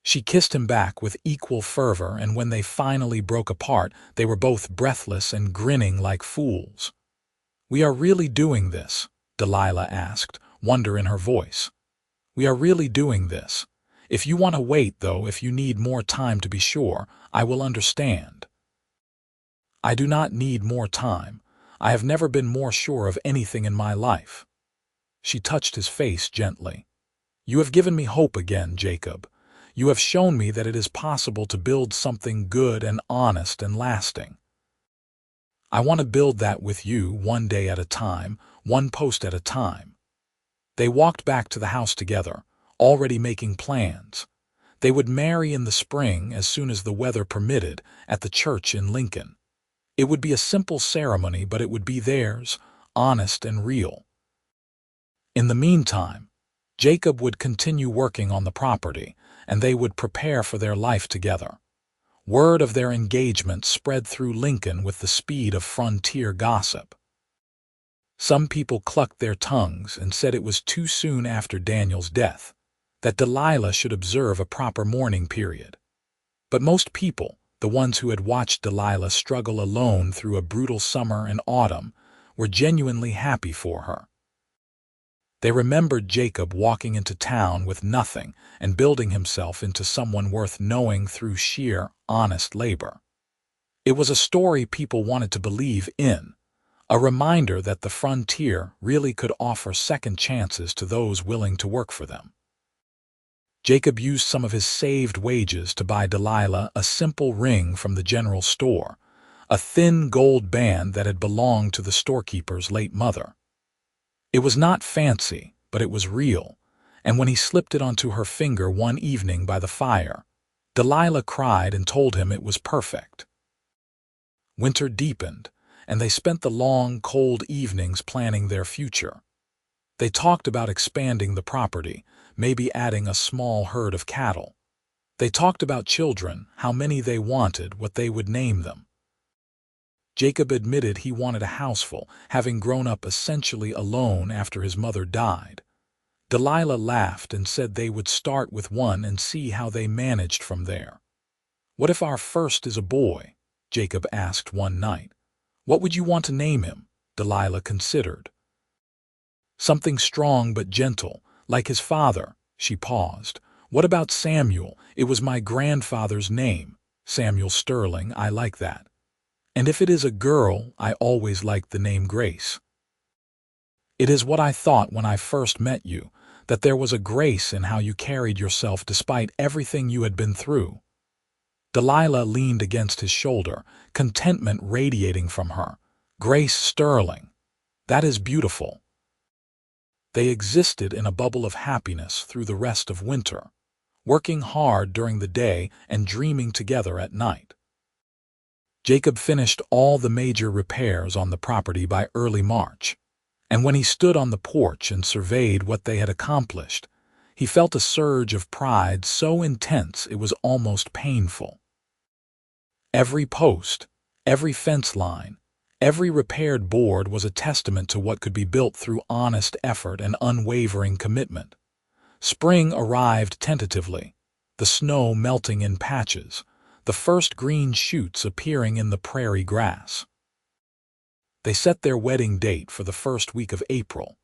She kissed him back with equal fervor, and when they finally broke apart, they were both breathless and grinning like fools. "We are really doing this?" Delilah asked, wonder in her voice. "We are really doing this. If you want to wait, though, if you need more time to be sure, I will understand." "I do not need more time. I have never been more sure of anything in my life." She touched his face gently. "You have given me hope again, Jacob. You have shown me that it is possible to build something good and honest and lasting. I want to build that with you, one day at a time, one post at a time." They walked back to the house together, already making plans. They would marry in the spring, as soon as the weather permitted, at the church in Lincoln. It would be a simple ceremony, but it would be theirs, honest and real. In the meantime, Jacob would continue working on the property, and they would prepare for their life together. Word of their engagement spread through Lincoln with the speed of frontier gossip. Some people clucked their tongues and said it was too soon after Daniel's death, that Delilah should observe a proper mourning period. But most people, the ones who had watched Delilah struggle alone through a brutal summer and autumn, were genuinely happy for her. They remembered Jacob walking into town with nothing and building himself into someone worth knowing through sheer, honest labor. It was a story people wanted to believe in, a reminder that the frontier really could offer second chances to those willing to work for them. Jacob used some of his saved wages to buy Delilah a simple ring from the general store, a thin gold band that had belonged to the storekeeper's late mother. It was not fancy, but it was real, and when he slipped it onto her finger one evening by the fire, Delilah cried and told him it was perfect. Winter deepened, and they spent the long, cold evenings planning their future. They talked about expanding the property, maybe adding a small herd of cattle. They talked about children, how many they wanted, what they would name them. Jacob admitted he wanted a houseful, having grown up essentially alone after his mother died. Delilah laughed and said they would start with one and see how they managed from there. "What if our first is a boy?" Jacob asked one night. "What would you want to name him?" Delilah considered. "Something strong but gentle, like his father." She paused. "What about Samuel? It was my grandfather's name. Samuel Sterling, I like that. And if it is a girl, I always liked the name Grace." "It is what I thought when I first met you, that there was a grace in how you carried yourself despite everything you had been through." Delilah leaned against his shoulder, contentment radiating from her. "Grace Sterling. That is beautiful." They existed in a bubble of happiness through the rest of winter, working hard during the day and dreaming together at night. Jacob finished all the major repairs on the property by early March, and when he stood on the porch and surveyed what they had accomplished, he felt a surge of pride so intense it was almost painful. Every post, every fence line, every repaired board was a testament to what could be built through honest effort and unwavering commitment. Spring arrived tentatively, the snow melting in patches, the first green shoots appearing in the prairie grass. They set their wedding date for the first week of April,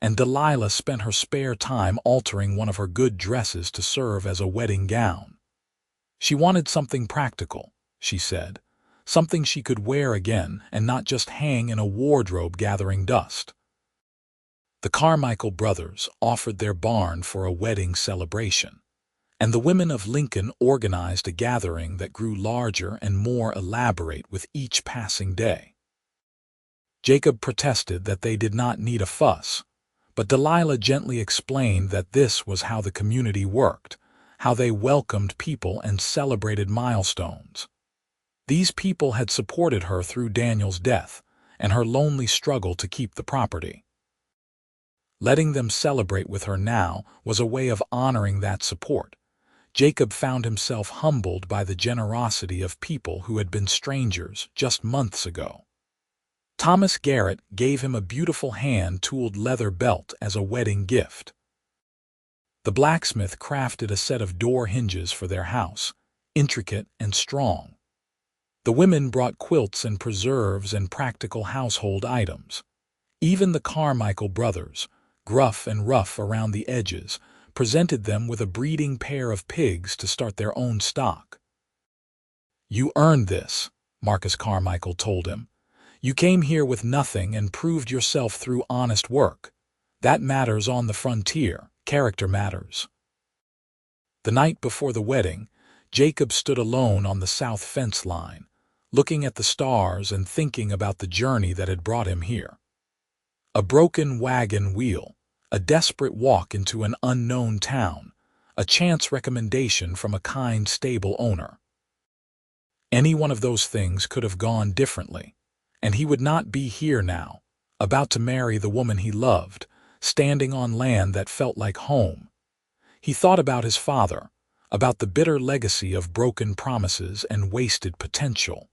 and Delilah spent her spare time altering one of her good dresses to serve as a wedding gown. She wanted something practical, she said, something she could wear again and not just hang in a wardrobe gathering dust. The Carmichael brothers offered their barn for a wedding celebration, and the women of Lincoln organized a gathering that grew larger and more elaborate with each passing day. Jacob protested that they did not need a fuss, but Delilah gently explained that this was how the community worked, how they welcomed people and celebrated milestones. These people had supported her through Daniel's death and her lonely struggle to keep the property. Letting them celebrate with her now was a way of honoring that support. Jacob found himself humbled by the generosity of people who had been strangers just months ago. Thomas Garrett gave him a beautiful hand-tooled leather belt as a wedding gift. The blacksmith crafted a set of door hinges for their house, intricate and strong. The women brought quilts and preserves and practical household items. Even the Carmichael brothers, gruff and rough around the edges, presented them with a breeding pair of pigs to start their own stock. "You earned this," Marcus Carmichael told him. "You came here with nothing and proved yourself through honest work. That matters on the frontier. Character matters." The night before the wedding, Jacob stood alone on the south fence line, looking at the stars and thinking about the journey that had brought him here. A broken wagon wheel, a desperate walk into an unknown town, a chance recommendation from a kind stable owner. Any one of those things could have gone differently, and he would not be here now, about to marry the woman he loved, standing on land that felt like home. He thought about his father, about the bitter legacy of broken promises and wasted potential.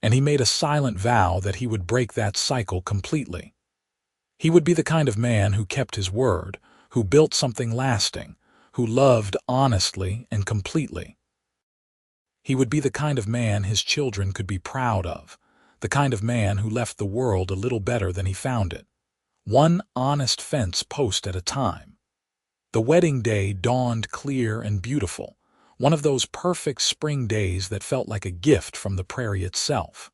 And he made a silent vow that he would break that cycle completely. He would be the kind of man who kept his word, who built something lasting, who loved honestly and completely. He would be the kind of man his children could be proud of, the kind of man who left the world a little better than he found it, one honest fence post at a time. The wedding day dawned clear and beautiful, one of those perfect spring days that felt like a gift from the prairie itself.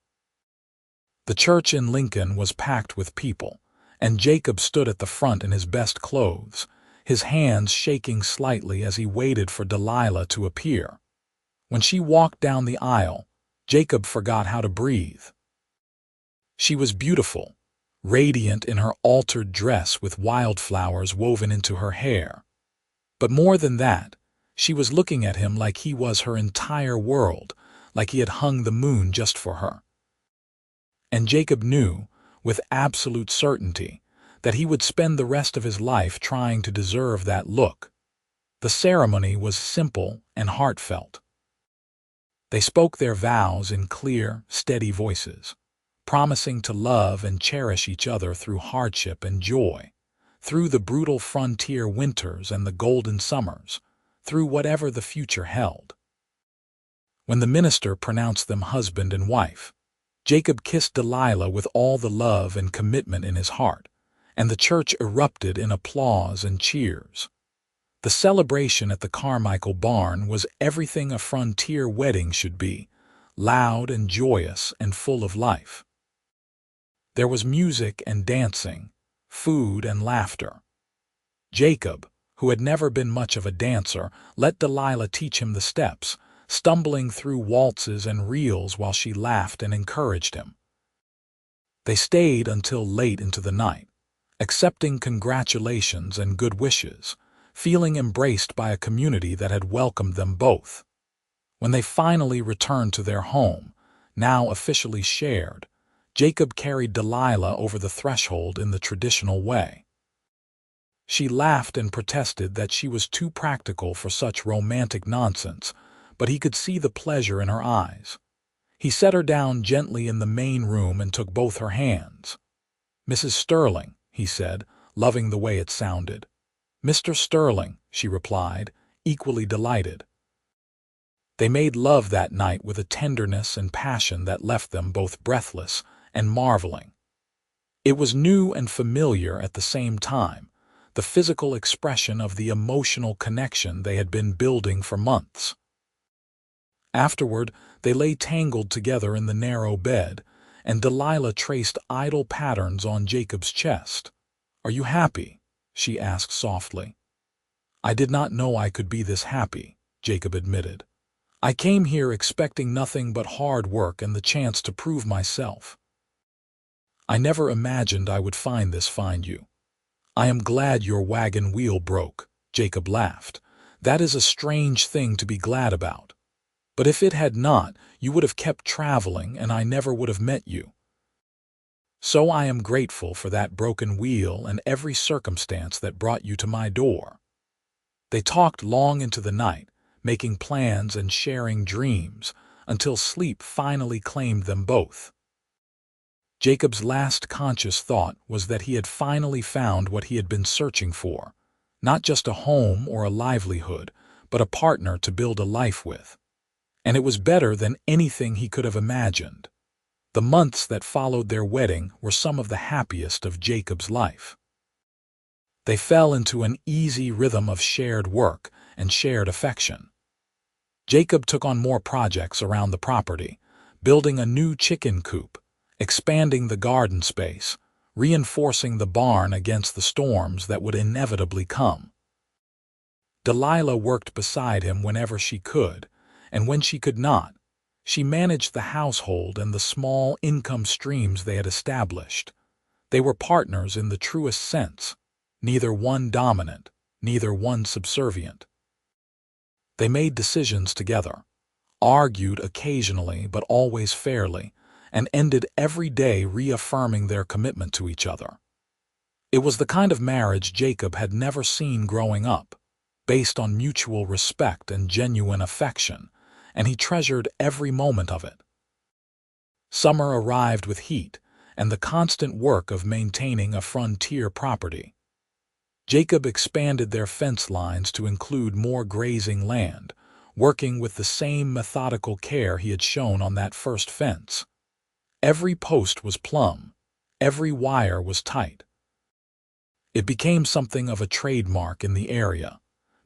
The church in Lincoln was packed with people, and Jacob stood at the front in his best clothes, his hands shaking slightly as he waited for Delilah to appear. When she walked down the aisle, Jacob forgot how to breathe. She was beautiful, radiant in her altered dress with wildflowers woven into her hair. But more than that, she was looking at him like he was her entire world, like he had hung the moon just for her. And Jacob knew, with absolute certainty, that he would spend the rest of his life trying to deserve that look. The ceremony was simple and heartfelt. They spoke their vows in clear, steady voices, promising to love and cherish each other through hardship and joy, through the brutal frontier winters and the golden summers, through whatever the future held. When the minister pronounced them husband and wife, Jacob kissed Delilah with all the love and commitment in his heart, and the church erupted in applause and cheers. The celebration at the Carmichael barn was everything a frontier wedding should be, loud and joyous and full of life. There was music and dancing, food and laughter. Jacob, who had never been much of a dancer, let Delilah teach him the steps, stumbling through waltzes and reels while she laughed and encouraged him. They stayed until late into the night, accepting congratulations and good wishes, feeling embraced by a community that had welcomed them both. When they finally returned to their home, now officially shared, Jacob carried Delilah over the threshold in the traditional way. She laughed and protested that she was too practical for such romantic nonsense, but he could see the pleasure in her eyes. He set her down gently in the main room and took both her hands. "Mrs. Sterling," he said, loving the way it sounded. "Mr. Sterling," she replied, equally delighted. They made love that night with a tenderness and passion that left them both breathless and marveling. It was new and familiar at the same time, the physical expression of the emotional connection they had been building for months. Afterward, They lay tangled together in the narrow bed, and Delilah traced idle patterns on Jacob's chest. "Are you happy?" she asked softly. "I did not know I could be this happy," Jacob admitted. "I came here expecting nothing but hard work and the chance to prove myself. I never imagined I would find you." "I am glad your wagon wheel broke," Jacob laughed. "That is a strange thing to be glad about. But if it had not, you would have kept traveling and I never would have met you. So I am grateful for that broken wheel and every circumstance that brought you to my door." They talked long into the night, making plans and sharing dreams, until sleep finally claimed them both. Jacob's last conscious thought was that he had finally found what he had been searching for, not just a home or a livelihood, but a partner to build a life with. And it was better than anything he could have imagined. The months that followed their wedding were some of the happiest of Jacob's life. They fell into an easy rhythm of shared work and shared affection. Jacob took on more projects around the property, building a new chicken coop, expanding the garden space, reinforcing the barn against the storms that would inevitably come. Delilah worked beside him whenever she could, and when she could not, she managed the household and the small income streams they had established. They were partners in the truest sense, neither one dominant, neither one subservient. They made decisions together, argued occasionally but always fairly, and ended every day reaffirming their commitment to each other. It was the kind of marriage Jacob had never seen growing up, based on mutual respect and genuine affection, and he treasured every moment of it. Summer arrived with heat and the constant work of maintaining a frontier property. Jacob expanded their fence lines to include more grazing land, working with the same methodical care he had shown on that first fence. Every post was plumb, every wire was tight. It became something of a trademark in the area.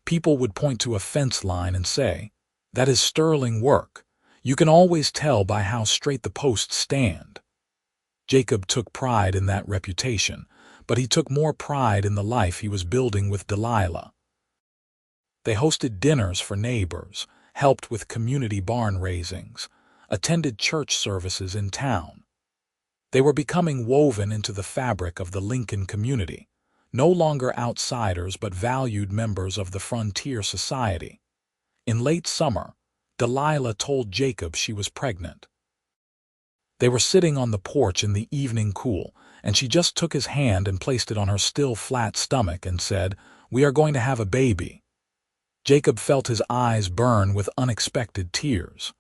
People would point to a fence line and say, "That is sterling work. You can always tell by how straight the posts stand." Jacob took pride in that reputation, but he took more pride in the life he was building with Delilah. They hosted dinners for neighbors, helped with community barn raisings, attended church services in town. They were becoming woven into the fabric of the Lincoln community, no longer outsiders but valued members of the frontier society. In late summer, Delilah told Jacob she was pregnant. They were sitting on the porch in the evening cool, and she just took his hand and placed it on her still flat stomach and said, "We are going to have a baby." Jacob felt his eyes burn with unexpected tears.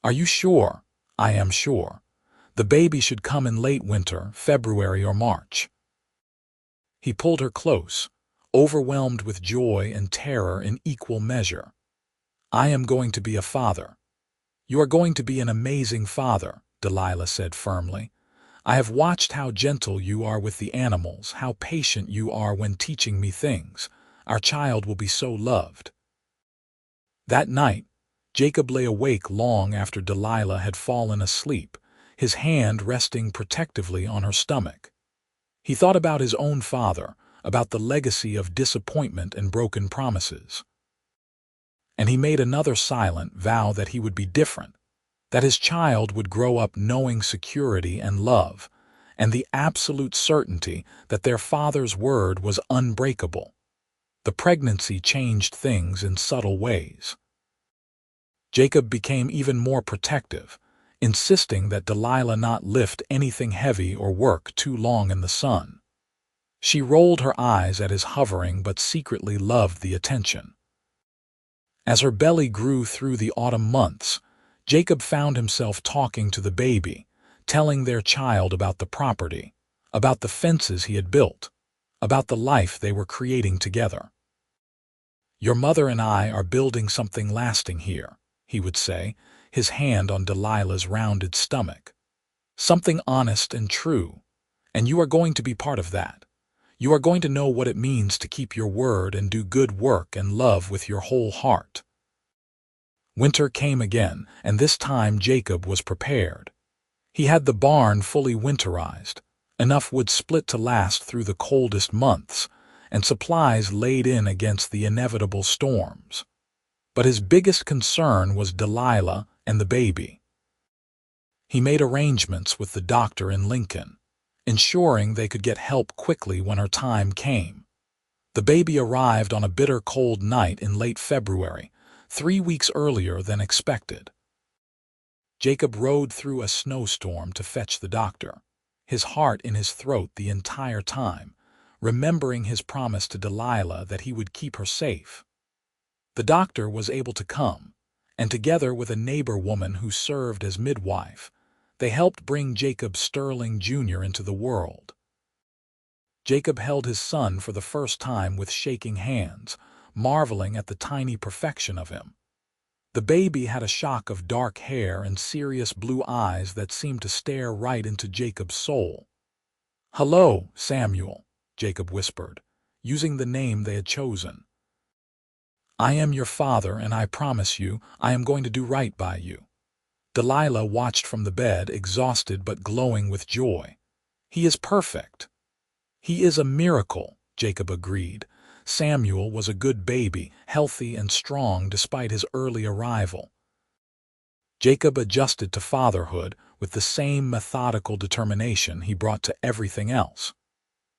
"Are you sure?" "I am sure. The baby should come in late winter, February or March." He pulled her close, overwhelmed with joy and terror in equal measure. "I am going to be a father." "You are going to be an amazing father," Delilah said firmly. "I have watched how gentle you are with the animals, how patient you are when teaching me things. Our child will be so loved." That night, Jacob lay awake long after Delilah had fallen asleep, his hand resting protectively on her stomach. He thought about his own father, about the legacy of disappointment and broken promises. And he made another silent vow that he would be different, that his child would grow up knowing security and love, and the absolute certainty that their father's word was unbreakable. The pregnancy changed things in subtle ways. Jacob became even more protective, insisting that Delilah not lift anything heavy or work too long in the sun. She rolled her eyes at his hovering but secretly loved the attention. As her belly grew through the autumn months, Jacob found himself talking to the baby, telling their child about the property, about the fences he had built, about the life they were creating together. "Your mother and I are building something lasting here," he would say, his hand on Delilah's rounded stomach. "Something honest and true, and you are going to be part of that. You are going to know what it means to keep your word and do good work and love with your whole heart." Winter came again, and this time Jacob was prepared. He had the barn fully winterized, enough wood split to last through the coldest months, and supplies laid in against the inevitable storms. But his biggest concern was Delilah and the baby. He made arrangements with the doctor in Lincoln, ensuring they could get help quickly when her time came. The baby arrived on a bitter cold night in late February, 3 weeks earlier than expected. Jacob rode through a snowstorm to fetch the doctor, his heart in his throat the entire time, remembering his promise to Delilah that he would keep her safe. The doctor was able to come, and together with a neighbor woman who served as midwife, they helped bring Jacob Sterling Jr. into the world. Jacob held his son for the first time with shaking hands, marveling at the tiny perfection of him. The baby had a shock of dark hair and serious blue eyes that seemed to stare right into Jacob's soul. "Hello, Samuel," Jacob whispered, using the name they had chosen. "I am your father, and I promise you I am going to do right by you." Delilah watched from the bed, exhausted but glowing with joy. "He is perfect." "He is a miracle," Jacob agreed. Samuel was a good baby, healthy and strong despite his early arrival. Jacob adjusted to fatherhood with the same methodical determination he brought to everything else.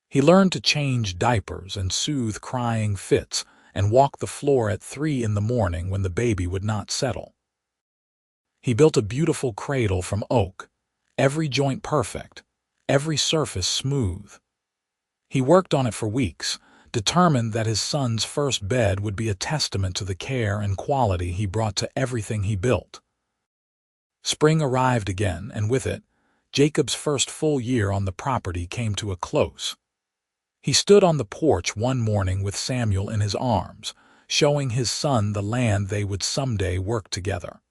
He learned to change diapers and soothe crying fits and walk the floor at 3 in the morning when the baby would not settle. He built a beautiful cradle from oak, every joint perfect, every surface smooth. He worked on it for weeks, determined that his son's first bed would be a testament to the care and quality he brought to everything he built. Spring arrived again, and with it, Jacob's first full year on the property came to a close. He stood on the porch one morning with Samuel in his arms, showing his son the land they would someday work together.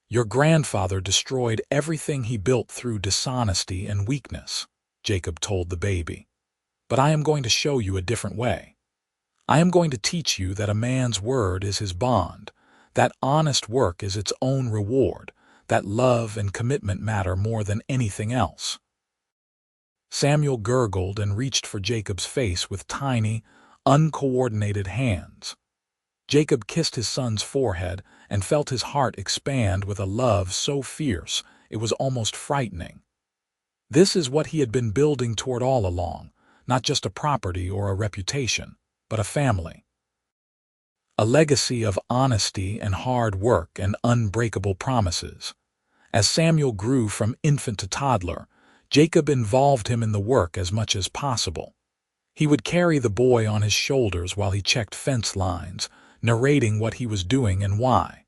"Your grandfather destroyed everything he built through dishonesty and weakness," Jacob told the baby. "But I am going to show you a different way. I am going to teach you that a man's word is his bond, that honest work is its own reward, that love and commitment matter more than anything else." Samuel gurgled and reached for Jacob's face with tiny, uncoordinated hands. Jacob kissed his son's forehead and felt his heart expand with a love so fierce it was almost frightening. This is what he had been building toward all along, not just a property or a reputation, but a family. A legacy of honesty and hard work and unbreakable promises. As Samuel grew from infant to toddler, Jacob involved him in the work as much as possible. He would carry the boy on his shoulders while he checked fence lines, narrating what he was doing and why.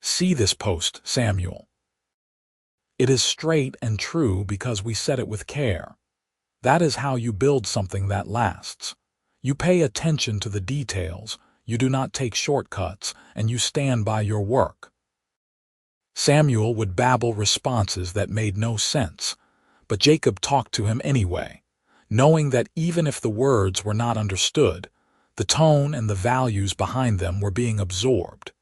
"See this post, Samuel. It is straight and true because we set it with care. That is how you build something that lasts. You pay attention to the details, you do not take shortcuts, and you stand by your work." Samuel would babble responses that made no sense, but Jacob talked to him anyway, knowing that even if the words were not understood, the tone and the values behind them were being absorbed.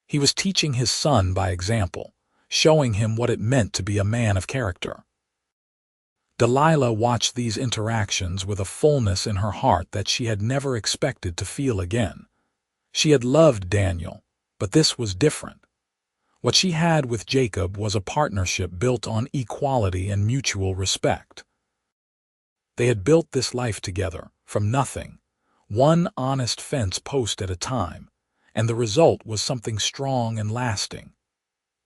He was teaching his son by example, showing him what it meant to be a man of character. Delilah watched these interactions with a fullness in her heart that she had never expected to feel again. She had loved Daniel, but this was different. What she had with Jacob was a partnership built on equality and mutual respect. They had built this life together, from nothing, one honest fence post at a time, and the result was something strong and lasting.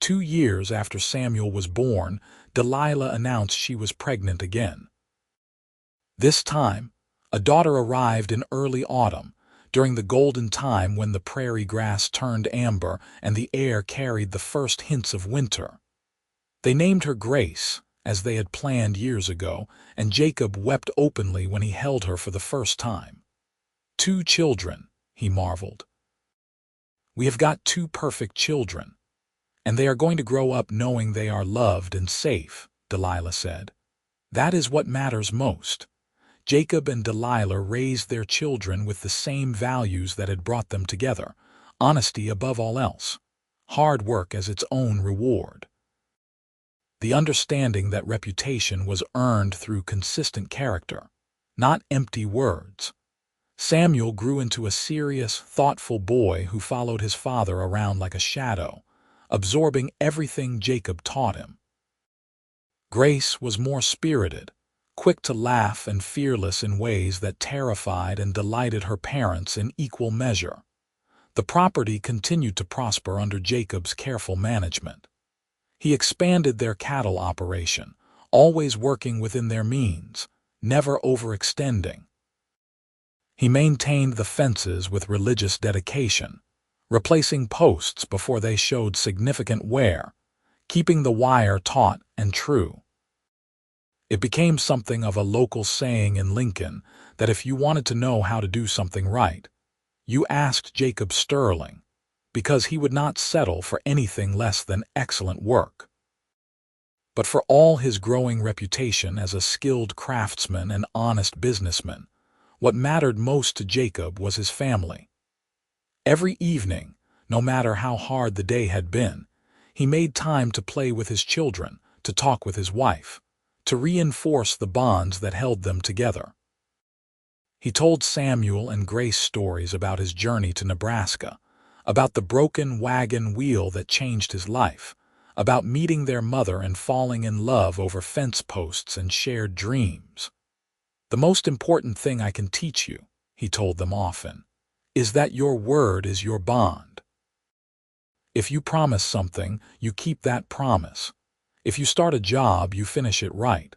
2 years after Samuel was born, Delilah announced she was pregnant again. This time, a daughter arrived in early autumn, during the golden time when the prairie grass turned amber and the air carried the first hints of winter. They named her Grace, as they had planned years ago, and Jacob wept openly when he held her for the first time. 2 children, he marveled. "We have got 2 perfect children, and they are going to grow up knowing they are loved and safe," Delilah said. "That is what matters most." Jacob and Delilah raised their children with the same values that had brought them together, honesty above all else. hard work as its own reward. The understanding that reputation was earned through consistent character, not empty words. Samuel grew into a serious, thoughtful boy who followed his father around like a shadow, absorbing everything Jacob taught him. Grace was more spirited, quick to laugh and fearless in ways that terrified and delighted her parents in equal measure. The property continued to prosper under Jacob's careful management. He expanded their cattle operation, always working within their means, never overextending. He maintained the fences with religious dedication, replacing posts before they showed significant wear, keeping the wire taut and true. It became something of a local saying in Lincoln that if you wanted to know how to do something right, you asked Jacob Sterling, because he would not settle for anything less than excellent work. But for all his growing reputation as a skilled craftsman and honest businessman, what mattered most to Jacob was his family. Every evening, no matter how hard the day had been, he made time to play with his children, to talk with his wife, to reinforce the bonds that held them together. He told Samuel and Grace stories about his journey to Nebraska, about the broken wagon wheel that changed his life, about meeting their mother and falling in love over fence posts and shared dreams. "The most important thing I can teach you," he told them often, "is that your word is your bond. If you promise something, you keep that promise. If you start a job, you finish it right.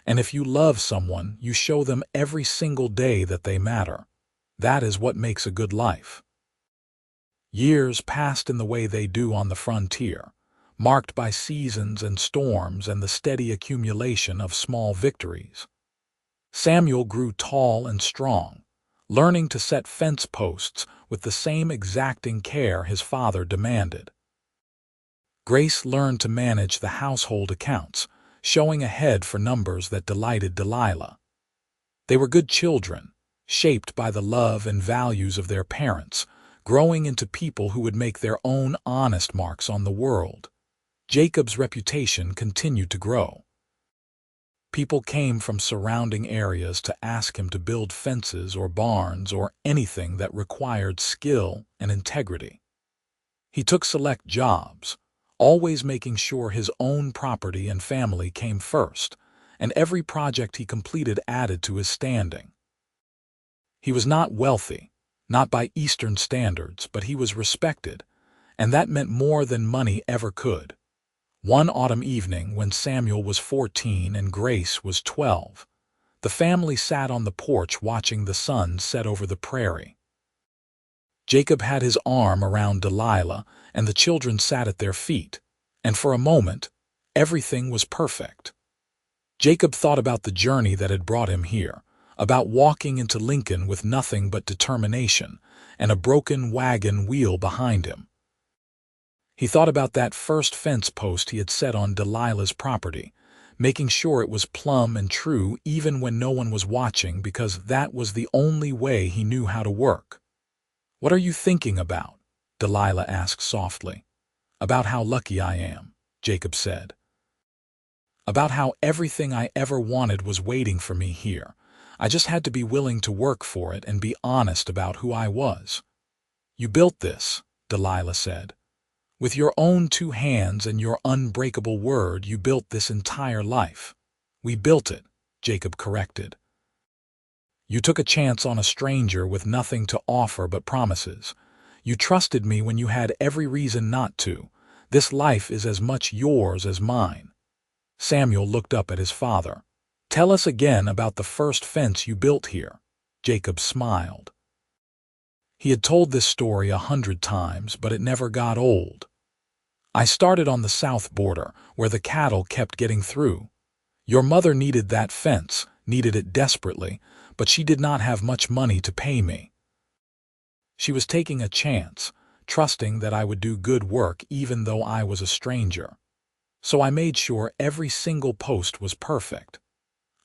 And if you love someone, you show them every single day that they matter. That is what makes a good life." Years passed in the way they do on the frontier, marked by seasons and storms and the steady accumulation of small victories. Samuel grew tall and strong, learning to set fence posts with the same exacting care his father demanded. Grace learned to manage the household accounts, showing a head for numbers that delighted Delilah. They were good children, shaped by the love and values of their parents, growing into people who would make their own honest marks on the world. Jacob's reputation continued to grow. People came from surrounding areas to ask him to build fences or barns or anything that required skill and integrity. He took select jobs, always making sure his own property and family came first, and every project he completed added to his standing. He was not wealthy, not by Eastern standards, but he was respected, and that meant more than money ever could. One autumn evening, when Samuel was 14 and Grace was 12, the family sat on the porch watching the sun set over the prairie. Jacob had his arm around Delilah, and the children sat at their feet, and for a moment, everything was perfect. Jacob thought about the journey that had brought him here, about walking into Lincoln with nothing but determination and a broken wagon wheel behind him. He thought about that first fence post he had set on Delilah's property, making sure it was plumb and true even when no one was watching, because that was the only way he knew how to work. "What are you thinking about?" Delilah asked softly. "About how lucky I am," Jacob said. "About how everything I ever wanted was waiting for me here. I just had to be willing to work for it and be honest about who I was." "You built this," Delilah said. "With your own 2 hands and your unbreakable word, you built this entire life." "We built it," Jacob corrected. "You took a chance on a stranger with nothing to offer but promises. You trusted me when you had every reason not to. This life is as much yours as mine." Samuel looked up at his father. "Tell us again about the first fence you built here." Jacob smiled. He had told this story 100 times, but it never got old. "I started on the south border, where the cattle kept getting through. Your mother needed that fence, needed it desperately, but she did not have much money to pay me. She was taking a chance, trusting that I would do good work even though I was a stranger. So I made sure every single post was perfect.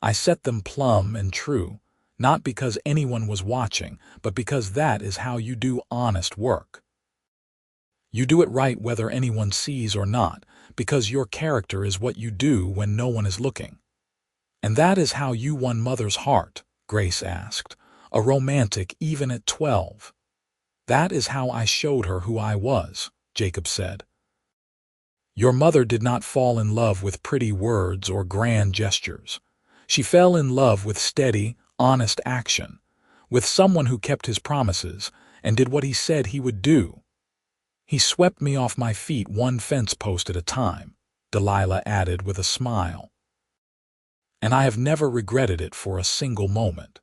I set them plumb and true, not because anyone was watching, but because that is how you do honest work. You do it right whether anyone sees or not, because your character is what you do when no one is looking. And that is how you won Mother's heart, Grace asked, a romantic even at 12. That is how I showed her who I was, Jacob said. Your mother did not fall in love with pretty words or grand gestures. She fell in love with steady, honest action, with someone who kept his promises and did what he said he would do. He swept me off my feet one fence post at a time, Delilah added with a smile. And I have never regretted it for a single moment.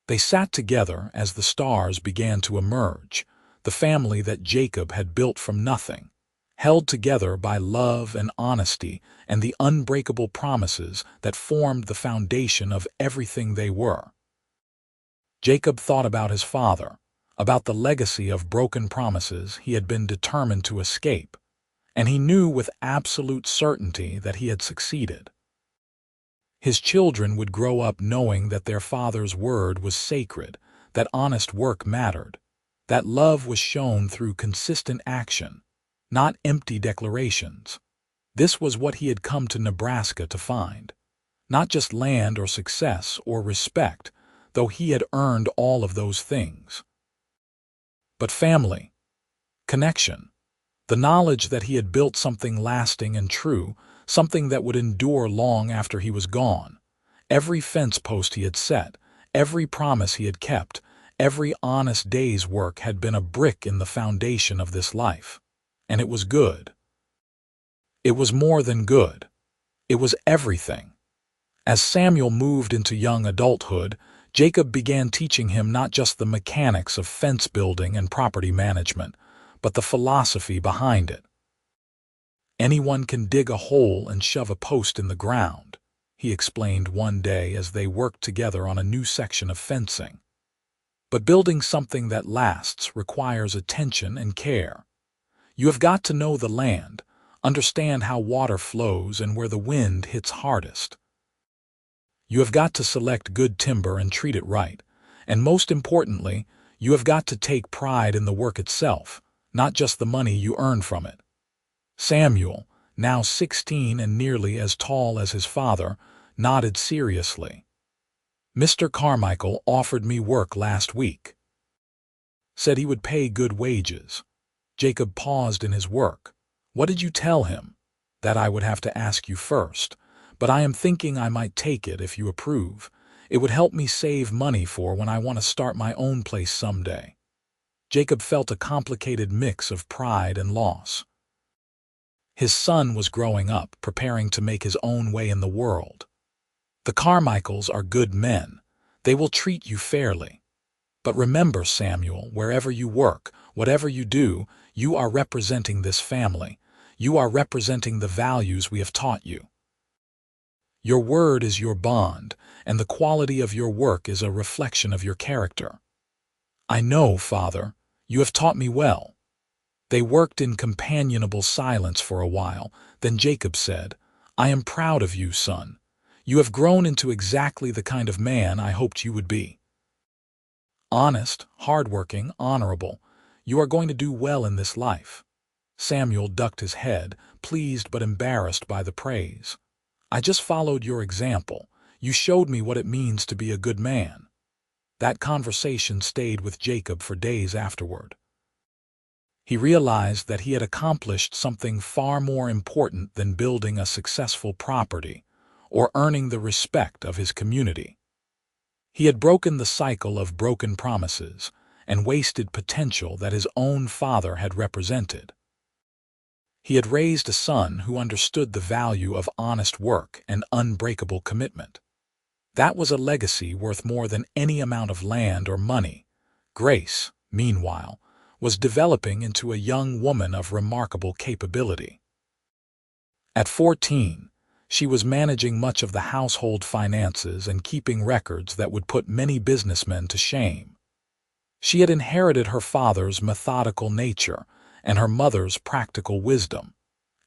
They sat together as the stars began to emerge, the family that Jacob had built from nothing, held together by love and honesty and the unbreakable promises that formed the foundation of everything they were. Jacob thought about his father, about the legacy of broken promises he had been determined to escape, and he knew with absolute certainty that he had succeeded. His children would grow up knowing that their father's word was sacred, that honest work mattered, that love was shown through consistent action, not empty declarations. This was what he had come to Nebraska to find. Not just land or success or respect, though he had earned all of those things. But family, connection, the knowledge that he had built something lasting and true, something that would endure long after he was gone. Every fence post he had set, every promise he had kept, every honest day's work had been a brick in the foundation of this life. And it was good. It was more than good. It was everything. As Samuel moved into young adulthood, Jacob began teaching him not just the mechanics of fence building and property management, but the philosophy behind it. Anyone can dig a hole and shove a post in the ground, he explained one day as they worked together on a new section of fencing. But building something that lasts requires attention and care. You have got to know the land, understand how water flows and where the wind hits hardest. You have got to select good timber and treat it right, and most importantly, you have got to take pride in the work itself, not just the money you earn from it. Samuel, now 16 and nearly as tall as his father, nodded seriously. Mr. Carmichael offered me work last week. Said he would pay good wages. Jacob paused in his work. What did you tell him? That I would have to ask you first, but I am thinking I might take it if you approve. It would help me save money for when I want to start my own place someday. Jacob felt a complicated mix of pride and loss. His son was growing up, preparing to make his own way in the world. The Carmichaels are good men. They will treat you fairly. But remember, Samuel, wherever you work, whatever you do, you are representing this family. You are representing the values we have taught you. Your word is your bond, and the quality of your work is a reflection of your character. I know, Father, you have taught me well. They worked in companionable silence for a while. Then Jacob said, I am proud of you, son. You have grown into exactly the kind of man I hoped you would be. Honest, hardworking, honorable. You are going to do well in this life. Samuel ducked his head, pleased but embarrassed by the praise. I just followed your example. You showed me what it means to be a good man. That conversation stayed with Jacob for days afterward. He realized that he had accomplished something far more important than building a successful property or earning the respect of his community. He had broken the cycle of broken promises and wasted potential that his own father had represented. He had raised a son who understood the value of honest work and unbreakable commitment. That was a legacy worth more than any amount of land or money. Grace, meanwhile, was developing into a young woman of remarkable capability. At 14, she was managing much of the household finances and keeping records that would put many businessmen to shame. She had inherited her father's methodical nature and her mother's practical wisdom,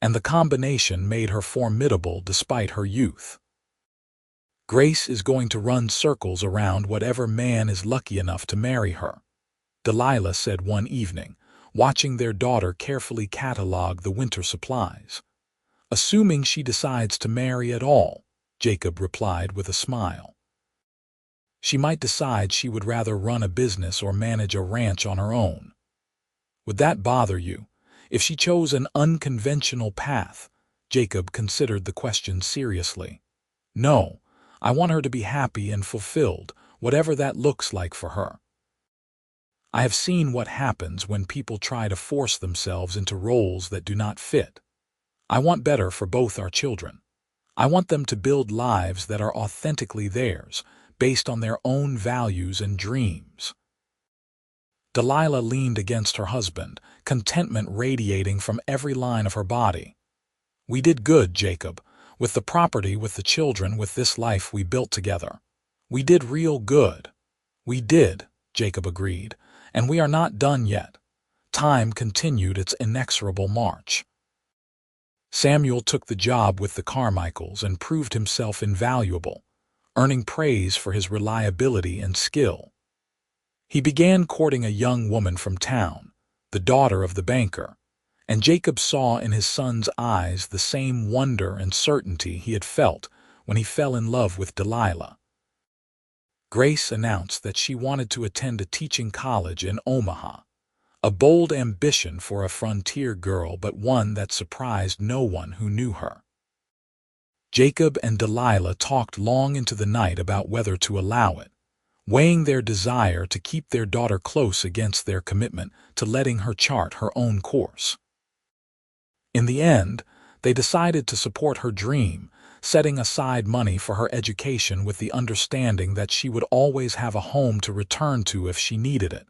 and the combination made her formidable despite her youth. Grace is going to run circles around whatever man is lucky enough to marry her, Delilah said one evening, watching their daughter carefully catalog the winter supplies. "Assuming she decides to marry at all," Jacob replied with a smile. "She might decide she would rather run a business or manage a ranch on her own." "Would that bother you? If she chose an unconventional path?" Jacob considered the question seriously. "No, I want her to be happy and fulfilled, whatever that looks like for her. I have seen what happens when people try to force themselves into roles that do not fit. I want better for both our children. I want them to build lives that are authentically theirs, based on their own values and dreams." Delilah leaned against her husband, contentment radiating from every line of her body. "We did good, Jacob, with the property, with the children, with this life we built together. We did real good." "We did," Jacob agreed, "and we are not done yet." Time continued its inexorable march. Samuel took the job with the Carmichaels and proved himself invaluable, earning praise for his reliability and skill. He began courting a young woman from town, the daughter of the banker, and Jacob saw in his son's eyes the same wonder and certainty he had felt when he fell in love with Delilah. Grace announced that she wanted to attend a teaching college in Omaha, a bold ambition for a frontier girl, but one that surprised no one who knew her. Jacob and Delilah talked long into the night about whether to allow it, weighing their desire to keep their daughter close against their commitment to letting her chart her own course. In the end, they decided to support her dream, setting aside money for her education with the understanding that she would always have a home to return to if she needed it.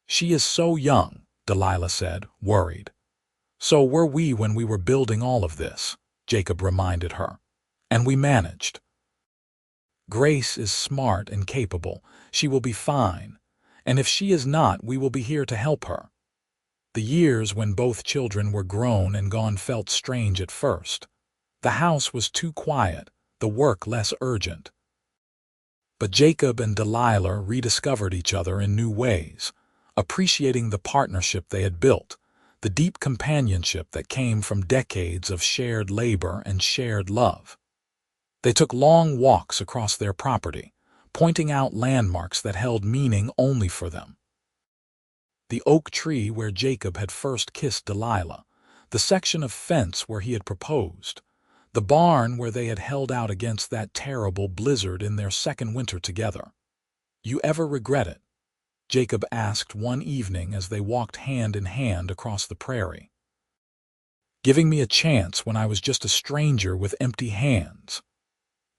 "She is so young," Delilah said, worried. "So were we when we were building all of this," Jacob reminded her. "And we managed. Grace is smart and capable. She will be fine. And if she is not, we will be here to help her." The years when both children were grown and gone felt strange at first. The house was too quiet, the work less urgent. But Jacob and Delilah rediscovered each other in new ways, appreciating the partnership they had built, the deep companionship that came from decades of shared labor and shared love. They took long walks across their property, pointing out landmarks that held meaning only for them. The oak tree where Jacob had first kissed Delilah, the section of fence where he had proposed, the barn where they had held out against that terrible blizzard in their second winter together. "You ever regret it?" Jacob asked one evening as they walked hand in hand across the prairie. "Giving me a chance when I was just a stranger with empty hands."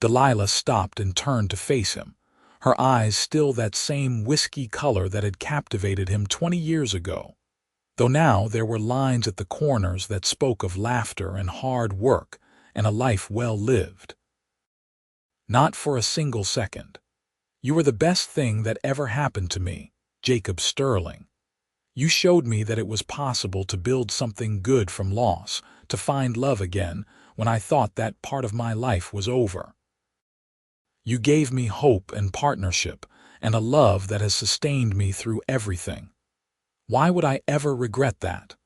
Delilah stopped and turned to face him, her eyes still that same whiskey color that had captivated him 20 years ago, though now there were lines at the corners that spoke of laughter and hard work and a life well lived. "Not for a single second. You were the best thing that ever happened to me, Jacob Sterling. You showed me that it was possible to build something good from loss, to find love again when I thought that part of my life was over. You gave me hope and partnership and a love that has sustained me through everything. Why would I ever regret that?"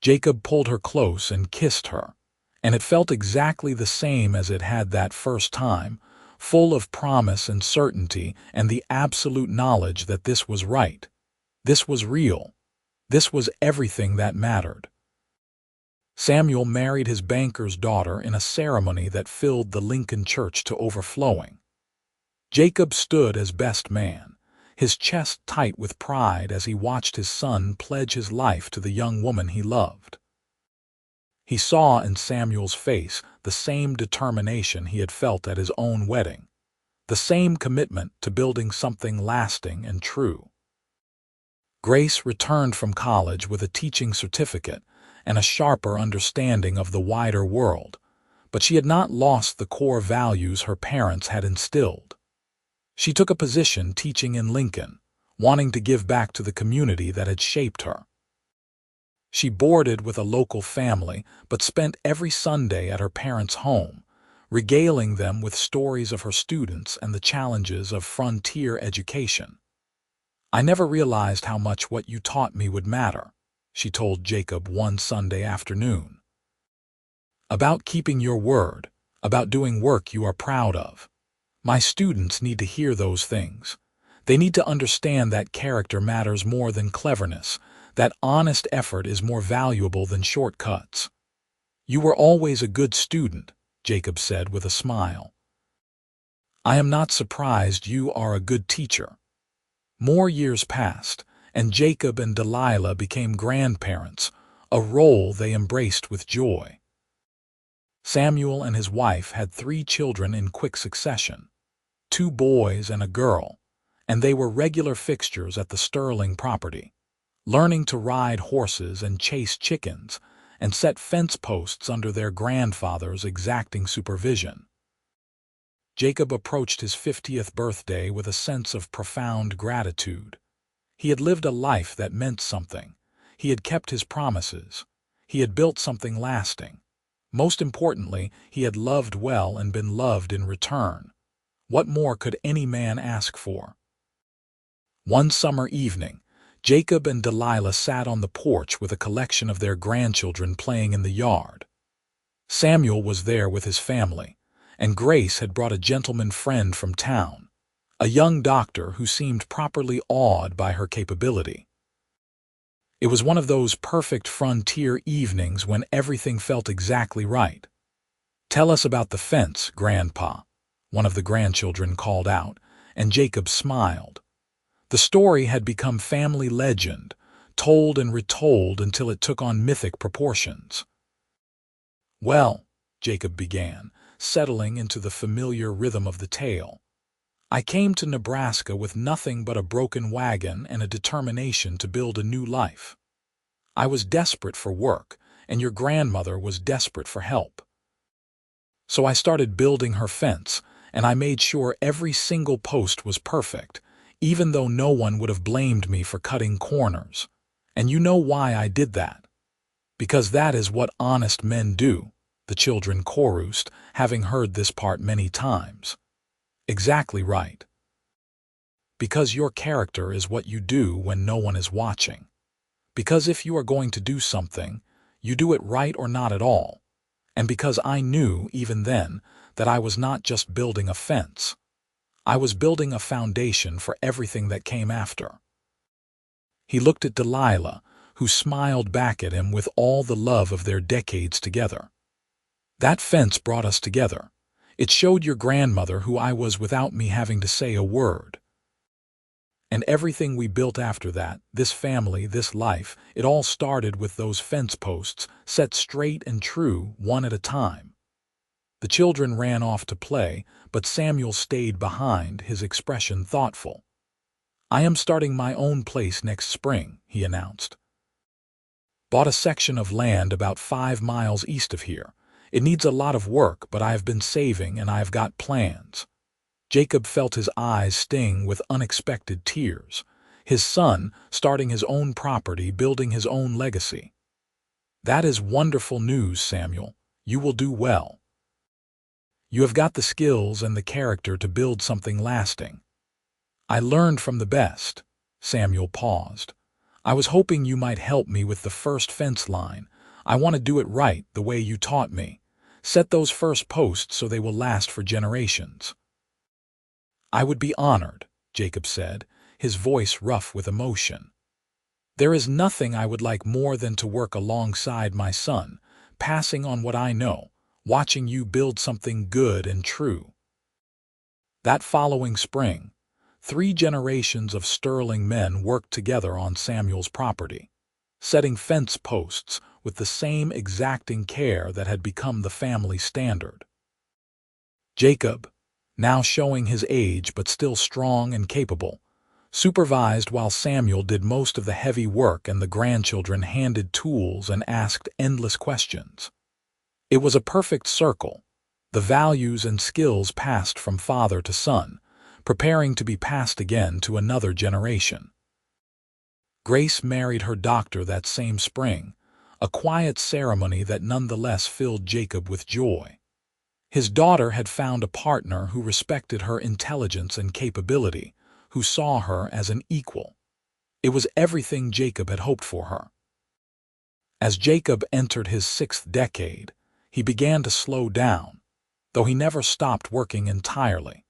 Jacob pulled her close and kissed her, and it felt exactly the same as it had that first time, full of promise and certainty and the absolute knowledge that this was right. This was real. This was everything that mattered. Samuel married his banker's daughter in a ceremony that filled the Lincoln church to overflowing. Jacob stood as best man, his chest tight with pride as he watched his son pledge his life to the young woman he loved. He saw in Samuel's face the same determination he had felt at his own wedding, the same commitment to building something lasting and true. Grace returned from college with a teaching certificate and a sharper understanding of the wider world, but she had not lost the core values her parents had instilled. She took a position teaching in Lincoln, wanting to give back to the community that had shaped her. She boarded with a local family, but spent every Sunday at her parents' home, regaling them with stories of her students and the challenges of frontier education. "I never realized how much what you taught me would matter," she told Jacob one Sunday afternoon. "About keeping your word, about doing work you are proud of. My students need to hear those things. They need to understand that character matters more than cleverness, that honest effort is more valuable than shortcuts." "You were always a good student," Jacob said with a smile. "I am not surprised you are a good teacher." More years passed, and Jacob and Delilah became grandparents, a role they embraced with joy. Samuel and his wife had 3 children in quick succession, 2 boys and a girl, and they were regular fixtures at the Sterling property, learning to ride horses and chase chickens and set fence posts under their grandfather's exacting supervision. Jacob approached his 50th birthday with a sense of profound gratitude. He had lived a life that meant something. He had kept his promises. He had built something lasting. Most importantly, he had loved well and been loved in return. What more could any man ask for? One summer evening, Jacob and Delilah sat on the porch with a collection of their grandchildren playing in the yard. Samuel was there with his family, and Grace had brought a gentleman friend from town, a young doctor who seemed properly awed by her capability. It was one of those perfect frontier evenings when everything felt exactly right. "Tell us about the fence, Grandpa," one of the grandchildren called out, and Jacob smiled. The story had become family legend, told and retold until it took on mythic proportions. "Well," Jacob began, settling into the familiar rhythm of the tale, "I came to Nebraska with nothing but a broken wagon and a determination to build a new life. I was desperate for work, and your grandmother was desperate for help. So I started building her fence, and I made sure every single post was perfect, even though no one would have blamed me for cutting corners. And you know why I did that? Because that is what honest men do," the children chorused, having heard this part many times. "Exactly right. Because your character is what you do when no one is watching. Because if you are going to do something, you do it right or not at all. And because I knew, even then, that I was not just building a fence. I was building a foundation for everything that came after." He looked at Delilah, who smiled back at him with all the love of their decades together. "That fence brought us together. It showed your grandmother who I was without me having to say a word. And everything we built after that, this family, this life, it all started with those fence posts, set straight and true, one at a time." The children ran off to play, but Samuel stayed behind, his expression thoughtful. "I am starting my own place next spring," he announced. "Bought a section of land about 5 miles east of here. It needs a lot of work, but I have been saving and I have got plans." Jacob felt his eyes sting with unexpected tears. His son, starting his own property, building his own legacy. "That is wonderful news, Samuel. You will do well. You have got the skills and the character to build something lasting. I learned from the best." Samuel paused. "I was hoping you might help me with the first fence line. I want to do it right, the way you taught me. Set those first posts so they will last for generations." "I would be honored," Jacob said, his voice rough with emotion. "There is nothing I would like more than to work alongside my son, passing on what I know, watching you build something good and true." That following spring, 3 generations of Sterling men worked together on Samuel's property, setting fence posts with the same exacting care that had become the family standard. Jacob, now showing his age but still strong and capable, supervised while Samuel did most of the heavy work and the grandchildren handed tools and asked endless questions. It was a perfect circle, the values and skills passed from father to son, preparing to be passed again to another generation. Grace married her doctor that same spring, a quiet ceremony that nonetheless filled Jacob with joy. His daughter had found a partner who respected her intelligence and capability, who saw her as an equal. It was everything Jacob had hoped for her. As Jacob entered his 6th decade, he began to slow down, though he never stopped working entirely.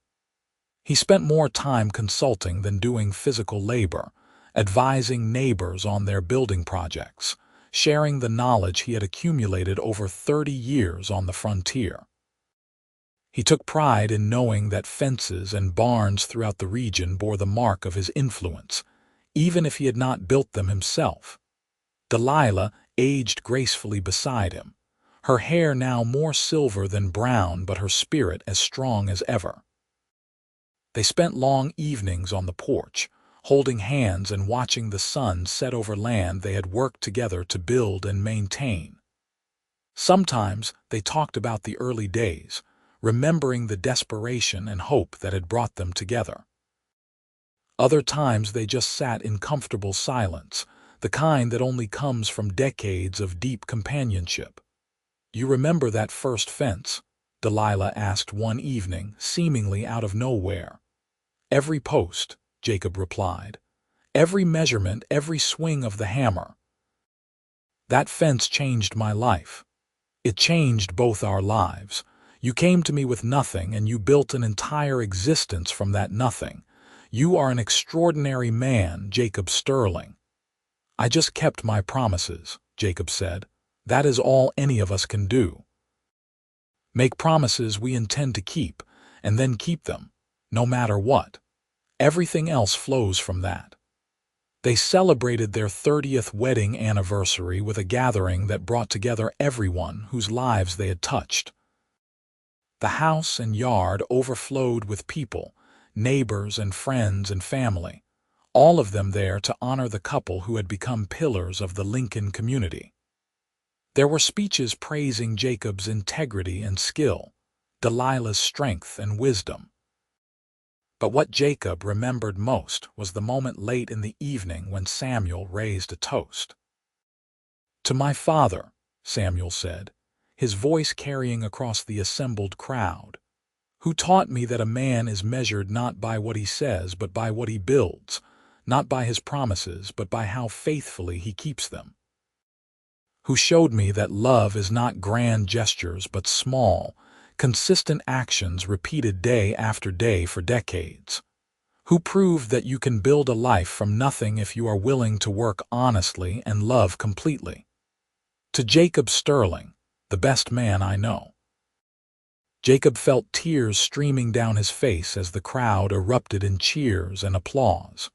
He spent more time consulting than doing physical labor, advising neighbors on their building projects, sharing the knowledge he had accumulated over 30 years on the frontier. He took pride in knowing that fences and barns throughout the region bore the mark of his influence, even if he had not built them himself. Delilah aged gracefully beside him, her hair now more silver than brown but her spirit as strong as ever. They spent long evenings on the porch, holding hands and watching the sun set over land they had worked together to build and maintain. Sometimes they talked about the early days, remembering the desperation and hope that had brought them together. Other times they just sat in comfortable silence, the kind that only comes from decades of deep companionship. "You remember that first fence?" Delilah asked one evening, seemingly out of nowhere. "Every post," Jacob replied. "Every measurement, every swing of the hammer. That fence changed my life. It changed both our lives. You came to me with nothing, and you built an entire existence from that nothing. You are an extraordinary man, Jacob Sterling." "I just kept my promises," Jacob said. "That is all any of us can do. Make promises we intend to keep, and then keep them, no matter what. Everything else flows from that." They celebrated their 30th wedding anniversary with a gathering that brought together everyone whose lives they had touched. The house and yard overflowed with people, neighbors and friends and family, all of them there to honor the couple who had become pillars of the Lincoln community. There were speeches praising Jacob's integrity and skill, Delilah's strength and wisdom. But what Jacob remembered most was the moment late in the evening when Samuel raised a toast. "To my father," Samuel said, his voice carrying across the assembled crowd, "who taught me that a man is measured not by what he says but by what he builds, not by his promises but by how faithfully he keeps them. Who showed me that love is not grand gestures but small, consistent actions repeated day after day for decades. Who proved that you can build a life from nothing if you are willing to work honestly and love completely. To Jacob Sterling, the best man I know." Jacob felt tears streaming down his face as the crowd erupted in cheers and applause.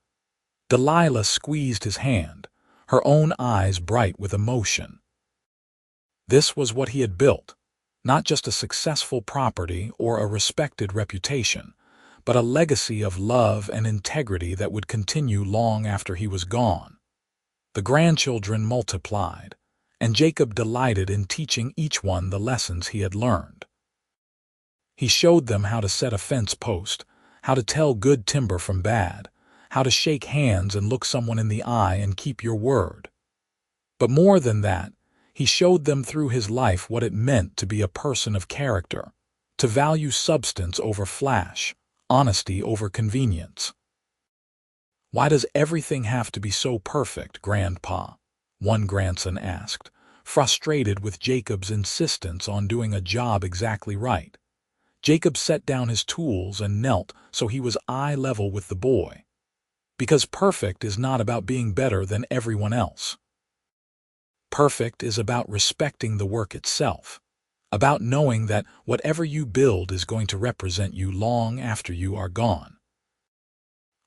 Delilah squeezed his hand, her own eyes bright with emotion. This was what he had built, not just a successful property or a respected reputation, but a legacy of love and integrity that would continue long after he was gone. The grandchildren multiplied, and Jacob delighted in teaching each one the lessons he had learned. He showed them how to set a fence post, how to tell good timber from bad, how to shake hands and look someone in the eye and keep your word. But more than that, he showed them through his life what it meant to be a person of character, to value substance over flash, honesty over convenience. "Why does everything have to be so perfect, Grandpa?" one grandson asked, frustrated with Jacob's insistence on doing a job exactly right. Jacob set down his tools and knelt so he was eye level with the boy. "Because perfect is not about being better than everyone else. Perfect is about respecting the work itself, about knowing that whatever you build is going to represent you long after you are gone.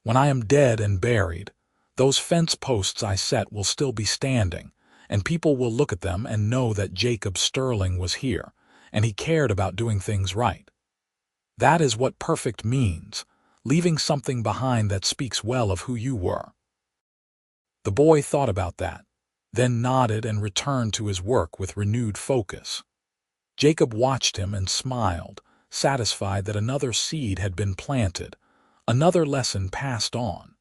When I am dead and buried, those fence posts I set will still be standing, and people will look at them and know that Jacob Sterling was here, and he cared about doing things right. That is what perfect means, leaving something behind that speaks well of who you were." The boy thought about that, then nodded and returned to his work with renewed focus. Jacob watched him and smiled, satisfied that another seed had been planted, another lesson passed on.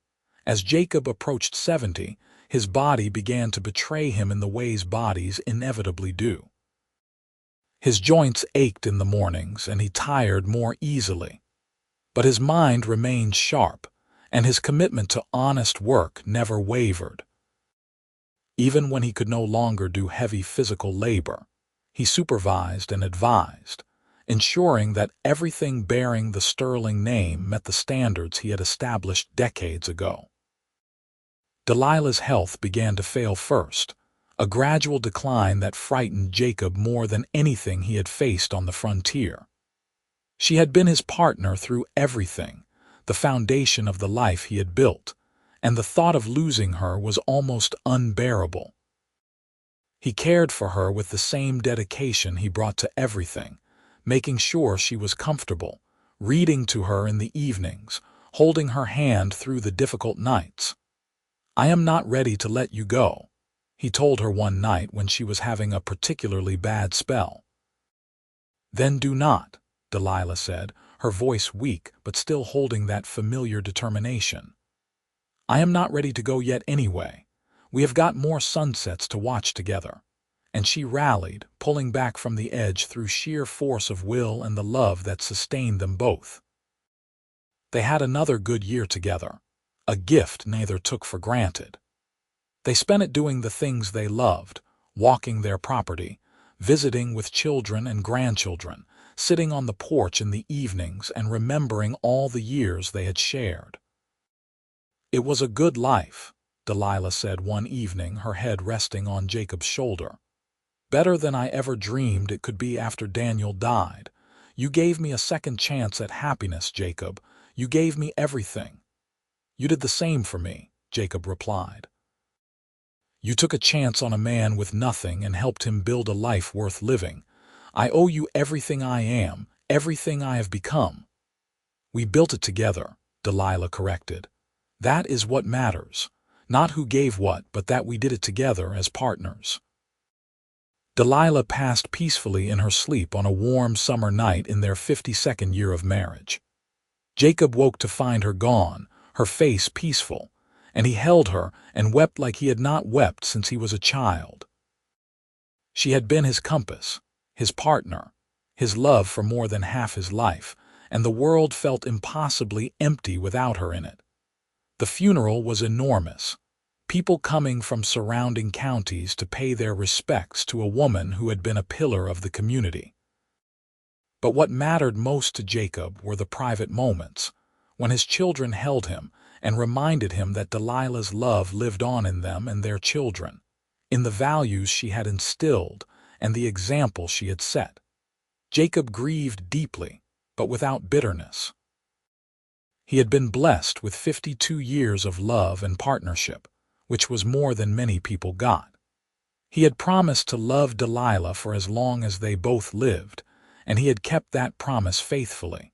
As Jacob approached 70, his body began to betray him in the ways bodies inevitably do. His joints ached in the mornings, and he tired more easily. But his mind remained sharp, and his commitment to honest work never wavered. Even when he could no longer do heavy physical labor, he supervised and advised, ensuring that everything bearing the Sterling name met the standards he had established decades ago. Delilah's health began to fail first, a gradual decline that frightened Jacob more than anything he had faced on the frontier. She had been his partner through everything, the foundation of the life he had built, and the thought of losing her was almost unbearable. He cared for her with the same dedication he brought to everything, making sure she was comfortable, reading to her in the evenings, holding her hand through the difficult nights. "I am not ready to let you go," he told her one night when she was having a particularly bad spell. "Then do not," Delilah said, her voice weak but still holding that familiar determination. "I am not ready to go yet anyway. We have got more sunsets to watch together." And she rallied, pulling back from the edge through sheer force of will and the love that sustained them both. They had another good year together, a gift neither took for granted. They spent it doing the things they loved, walking their property, visiting with children and grandchildren, sitting on the porch in the evenings and remembering all the years they had shared. "It was a good life," Delilah said one evening, her head resting on Jacob's shoulder. "Better than I ever dreamed it could be after Daniel died. You gave me a second chance at happiness, Jacob. You gave me everything." "You did the same for me," Jacob replied. "You took a chance on a man with nothing and helped him build a life worth living. I owe you everything I am, everything I have become." "We built it together," Delilah corrected. "That is what matters. Not who gave what, but that we did it together as partners." Delilah passed peacefully in her sleep on a warm summer night in their 52nd year of marriage. Jacob woke to find her gone, her face peaceful, and he held her and wept like he had not wept since he was a child. She had been his compass, his partner, his love for more than half his life, and the world felt impossibly empty without her in it. The funeral was enormous, people coming from surrounding counties to pay their respects to a woman who had been a pillar of the community. But what mattered most to Jacob were the private moments, when his children held him and reminded him that Delilah's love lived on in them and their children, in the values she had instilled and the example she had set. Jacob grieved deeply, but without bitterness. He had been blessed with 52 years of love and partnership, which was more than many people got. He had promised to love Delilah for as long as they both lived, and he had kept that promise faithfully.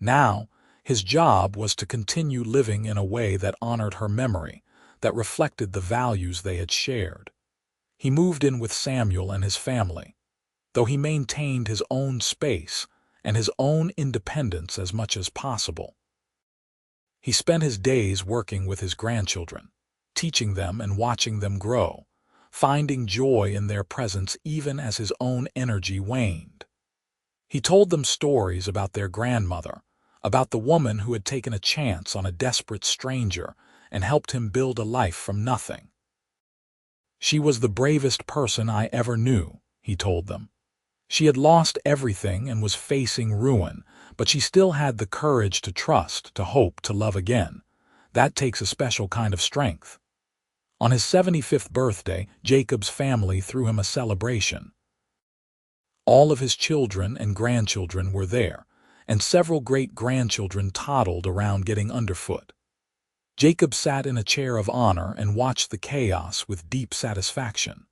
Now, his job was to continue living in a way that honored her memory, that reflected the values they had shared. He moved in with Samuel and his family, though he maintained his own space and his own independence as much as possible. He spent his days working with his grandchildren, teaching them and watching them grow, finding joy in their presence even as his own energy waned. He told them stories about their grandmother, about the woman who had taken a chance on a desperate stranger and helped him build a life from nothing. "She was the bravest person I ever knew," he told them. "She had lost everything and was facing ruin, but she still had the courage to trust, to hope, to love again. That takes a special kind of strength." On his 75th birthday, Jacob's family threw him a celebration. All of his children and grandchildren were there, and several great-grandchildren toddled around getting underfoot. Jacob sat in a chair of honor and watched the chaos with deep satisfaction.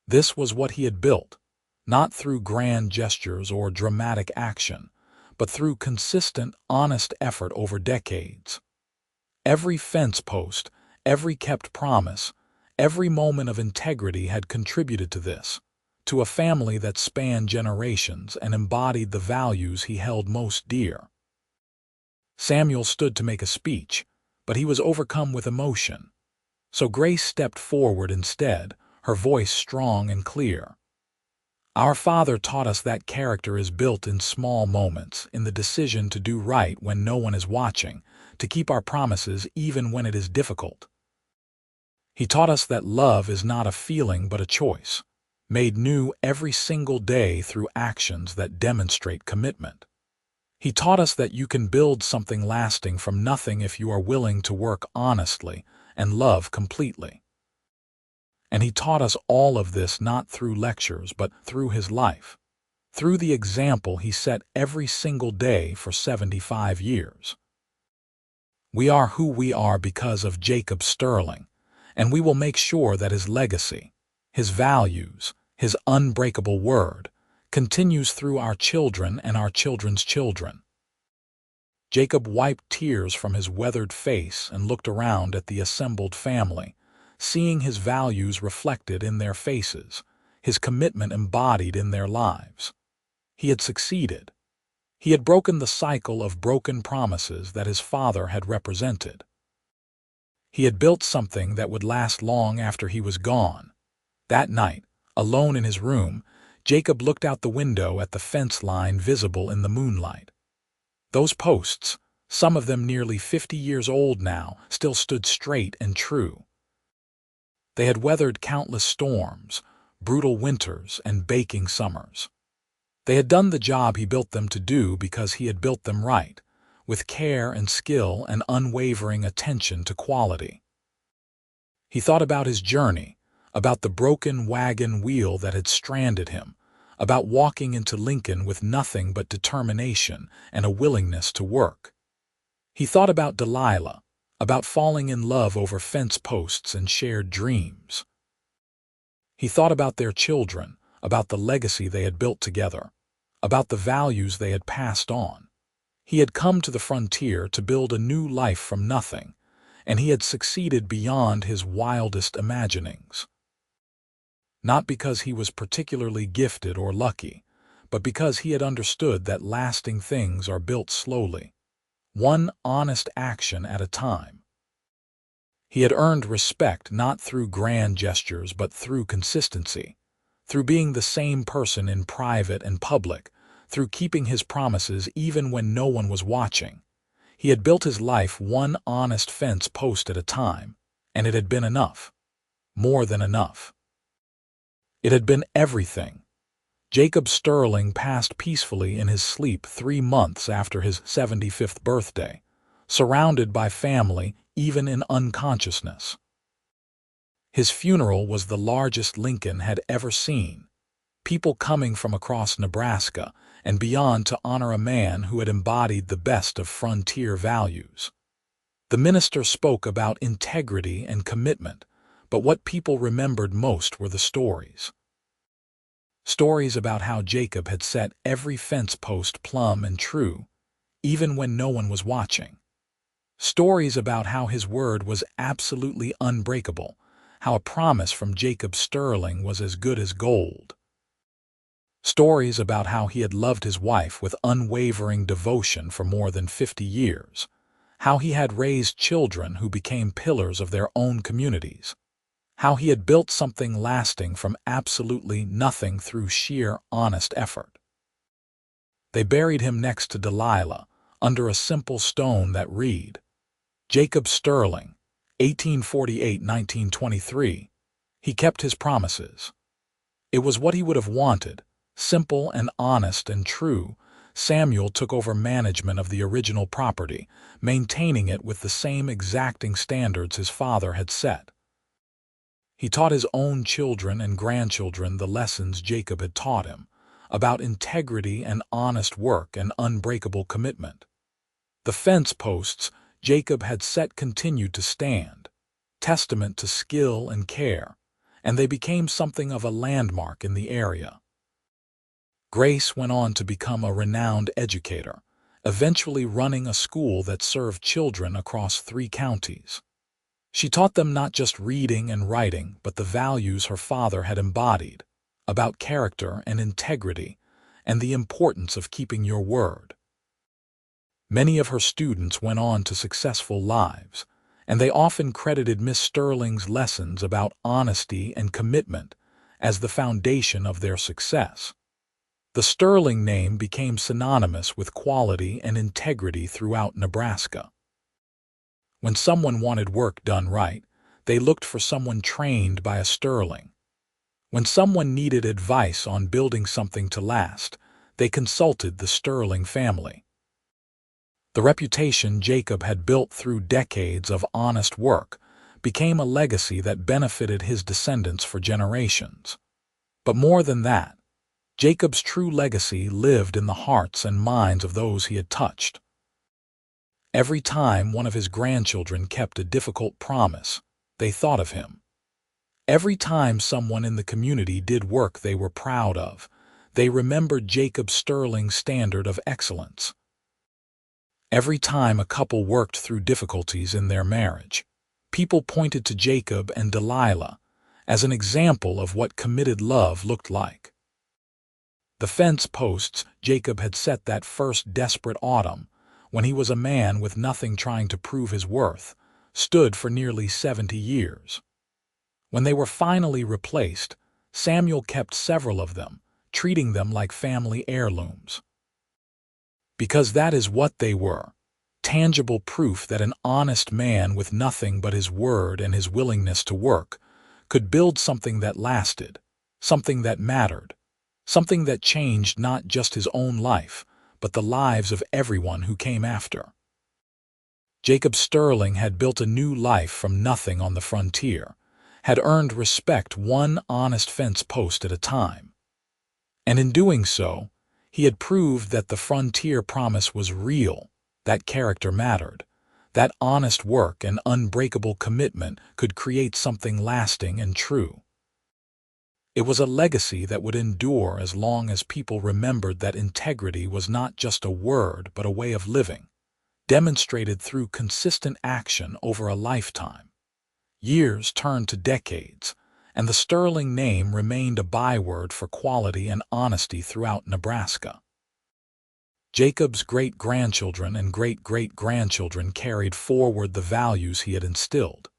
This was what he had built, not through grand gestures or dramatic action, but through consistent, honest effort over decades. Every fence post, every kept promise, every moment of integrity had contributed to this, to a family that spanned generations and embodied the values he held most dear. Samuel stood to make a speech, but he was overcome with emotion. So Grace stepped forward instead, her voice strong and clear. "Our Father taught us that character is built in small moments, in the decision to do right when no one is watching, to keep our promises even when it is difficult. He taught us that love is not a feeling but a choice, made new every single day through actions that demonstrate commitment. He taught us that you can build something lasting from nothing if you are willing to work honestly and love completely. And he taught us all of this not through lectures but through his life, through the example he set every single day for 75 years. We are who we are because of Jacob Sterling, and we will make sure that his legacy, his values, his unbreakable word, continues through our children and our children's children. Jacob wiped tears from his weathered face and looked around at the assembled family, seeing his values reflected in their faces, his commitment embodied in their lives. He had succeeded. He had broken the cycle of broken promises that his father had represented. He had built something that would last long after he was gone. That night, alone in his room, Jacob looked out the window at the fence line visible in the moonlight. Those posts, some of them nearly 50 years old now, still stood straight and true. They had weathered countless storms, brutal winters, and baking summers. They had done the job he built them to do because he had built them right, with care and skill and unwavering attention to quality. He thought about his journey, about the broken wagon wheel that had stranded him, about walking into Lincoln with nothing but determination and a willingness to work. He thought about Delilah, about falling in love over fence posts and shared dreams. He thought about their children, about the legacy they had built together, about the values they had passed on. He had come to the frontier to build a new life from nothing, and he had succeeded beyond his wildest imaginings. Not because he was particularly gifted or lucky, but because he had understood that lasting things are built slowly, one honest action at a time. He had earned respect not through grand gestures but through consistency, through being the same person in private and public, through keeping his promises even when no one was watching. He had built his life one honest fence post at a time, and it had been enough. More than enough. It had been everything. Jacob Sterling passed peacefully in his sleep 3 months after his 75th birthday, surrounded by family even in unconsciousness. His funeral was the largest Lincoln had ever seen, people coming from across Nebraska and beyond to honor a man who had embodied the best of frontier values. The minister spoke about integrity and commitment, but what people remembered most were the stories. Stories about how Jacob had set every fence post plumb and true, even when no one was watching. Stories about how his word was absolutely unbreakable, how a promise from Jacob Sterling was as good as gold. Stories about how he had loved his wife with unwavering devotion for more than 50 years, how he had raised children who became pillars of their own communities, how he had built something lasting from absolutely nothing through sheer honest effort. They buried him next to Delilah, under a simple stone that read, Jacob Sterling, 1848–1923. He kept his promises. It was what he would have wanted, simple and honest and true. Samuel took over management of the original property, maintaining it with the same exacting standards his father had set. He taught his own children and grandchildren the lessons Jacob had taught him, about integrity and honest work and unbreakable commitment. The fence posts Jacob had set continued to stand, testament to skill and care, and they became something of a landmark in the area. Grace went on to become a renowned educator, eventually running a school that served children across 3 counties. She taught them not just reading and writing, but the values her father had embodied, about character and integrity, and the importance of keeping your word. Many of her students went on to successful lives, and they often credited Miss Sterling's lessons about honesty and commitment as the foundation of their success. The Sterling name became synonymous with quality and integrity throughout Nebraska. When someone wanted work done right, they looked for someone trained by a Sterling. When someone needed advice on building something to last, they consulted the Sterling family. The reputation Jacob had built through decades of honest work became a legacy that benefited his descendants for generations. But more than that, Jacob's true legacy lived in the hearts and minds of those he had touched. Every time one of his grandchildren kept a difficult promise, they thought of him. Every time someone in the community did work they were proud of, they remembered Jacob's sterling standard of excellence. Every time a couple worked through difficulties in their marriage, people pointed to Jacob and Delilah as an example of what committed love looked like. The fence posts Jacob had set that first desperate autumn, when he was a man with nothing trying to prove his worth, stood for nearly 70 years. When they were finally replaced, Samuel kept several of them, treating them like family heirlooms. Because that is what they were, tangible proof that an honest man with nothing but his word and his willingness to work could build something that lasted, something that mattered, something that changed not just his own life, but the lives of everyone who came after. Jacob Sterling had built a new life from nothing on the frontier, had earned respect one honest fence post at a time. And in doing so, he had proved that the frontier promise was real, that character mattered, that honest work and unbreakable commitment could create something lasting and true. It was a legacy that would endure as long as people remembered that integrity was not just a word but a way of living, demonstrated through consistent action over a lifetime. Years turned to decades, and the Sterling name remained a byword for quality and honesty throughout Nebraska. Jacob's great-grandchildren and great-great-grandchildren carried forward the values he had instilled,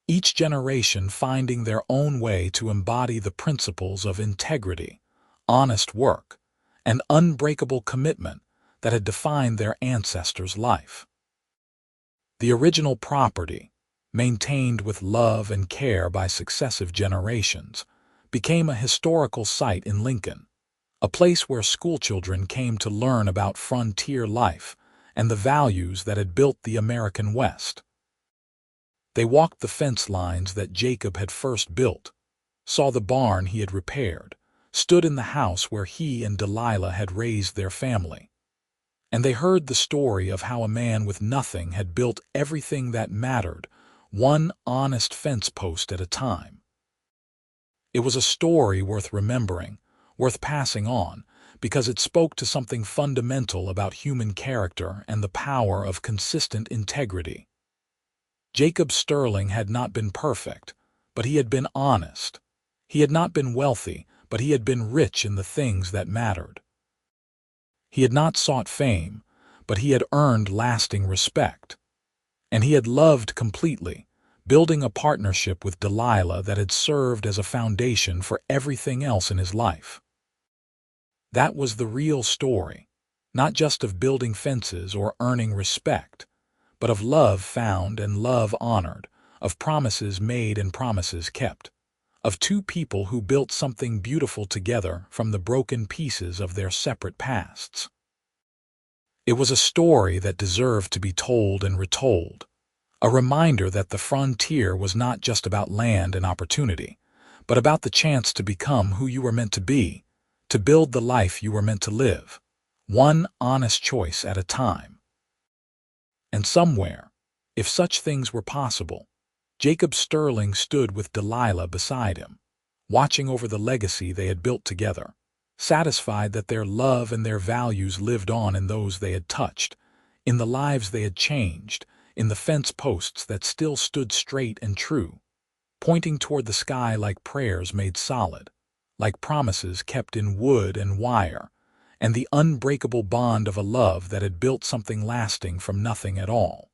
each generation finding their own way to embody the principles of integrity, honest work, and unbreakable commitment that had defined their ancestors' life. The original property, maintained with love and care by successive generations, became a historical site in Lincoln, a place where schoolchildren came to learn about frontier life and the values that had built the American West. They walked the fence lines that Jacob had first built, saw the barn he had repaired, stood in the house where he and Delilah had raised their family, and they heard the story of how a man with nothing had built everything that mattered, one honest fence post at a time. It was a story worth remembering, worth passing on, because it spoke to something fundamental about human character and the power of consistent integrity. Jacob Sterling had not been perfect, but he had been honest. He had not been wealthy, but he had been rich in the things that mattered. He had not sought fame, but he had earned lasting respect. And he had loved completely, building a partnership with Delilah that had served as a foundation for everything else in his life. That was the real story, not just of building fences or earning respect, but of love found and love honored, of promises made and promises kept, of two people who built something beautiful together from the broken pieces of their separate pasts. It was a story that deserved to be told and retold, a reminder that the frontier was not just about land and opportunity, but about the chance to become who you were meant to be, to build the life you were meant to live, one honest choice at a time. And somewhere, if such things were possible, Jacob Sterling stood with Delilah beside him, watching over the legacy they had built together, satisfied that their love and their values lived on in those they had touched, in the lives they had changed, in the fence posts that still stood straight and true, pointing toward the sky like prayers made solid, like promises kept in wood and wire, and the unbreakable bond of a love that had built something lasting from nothing at all.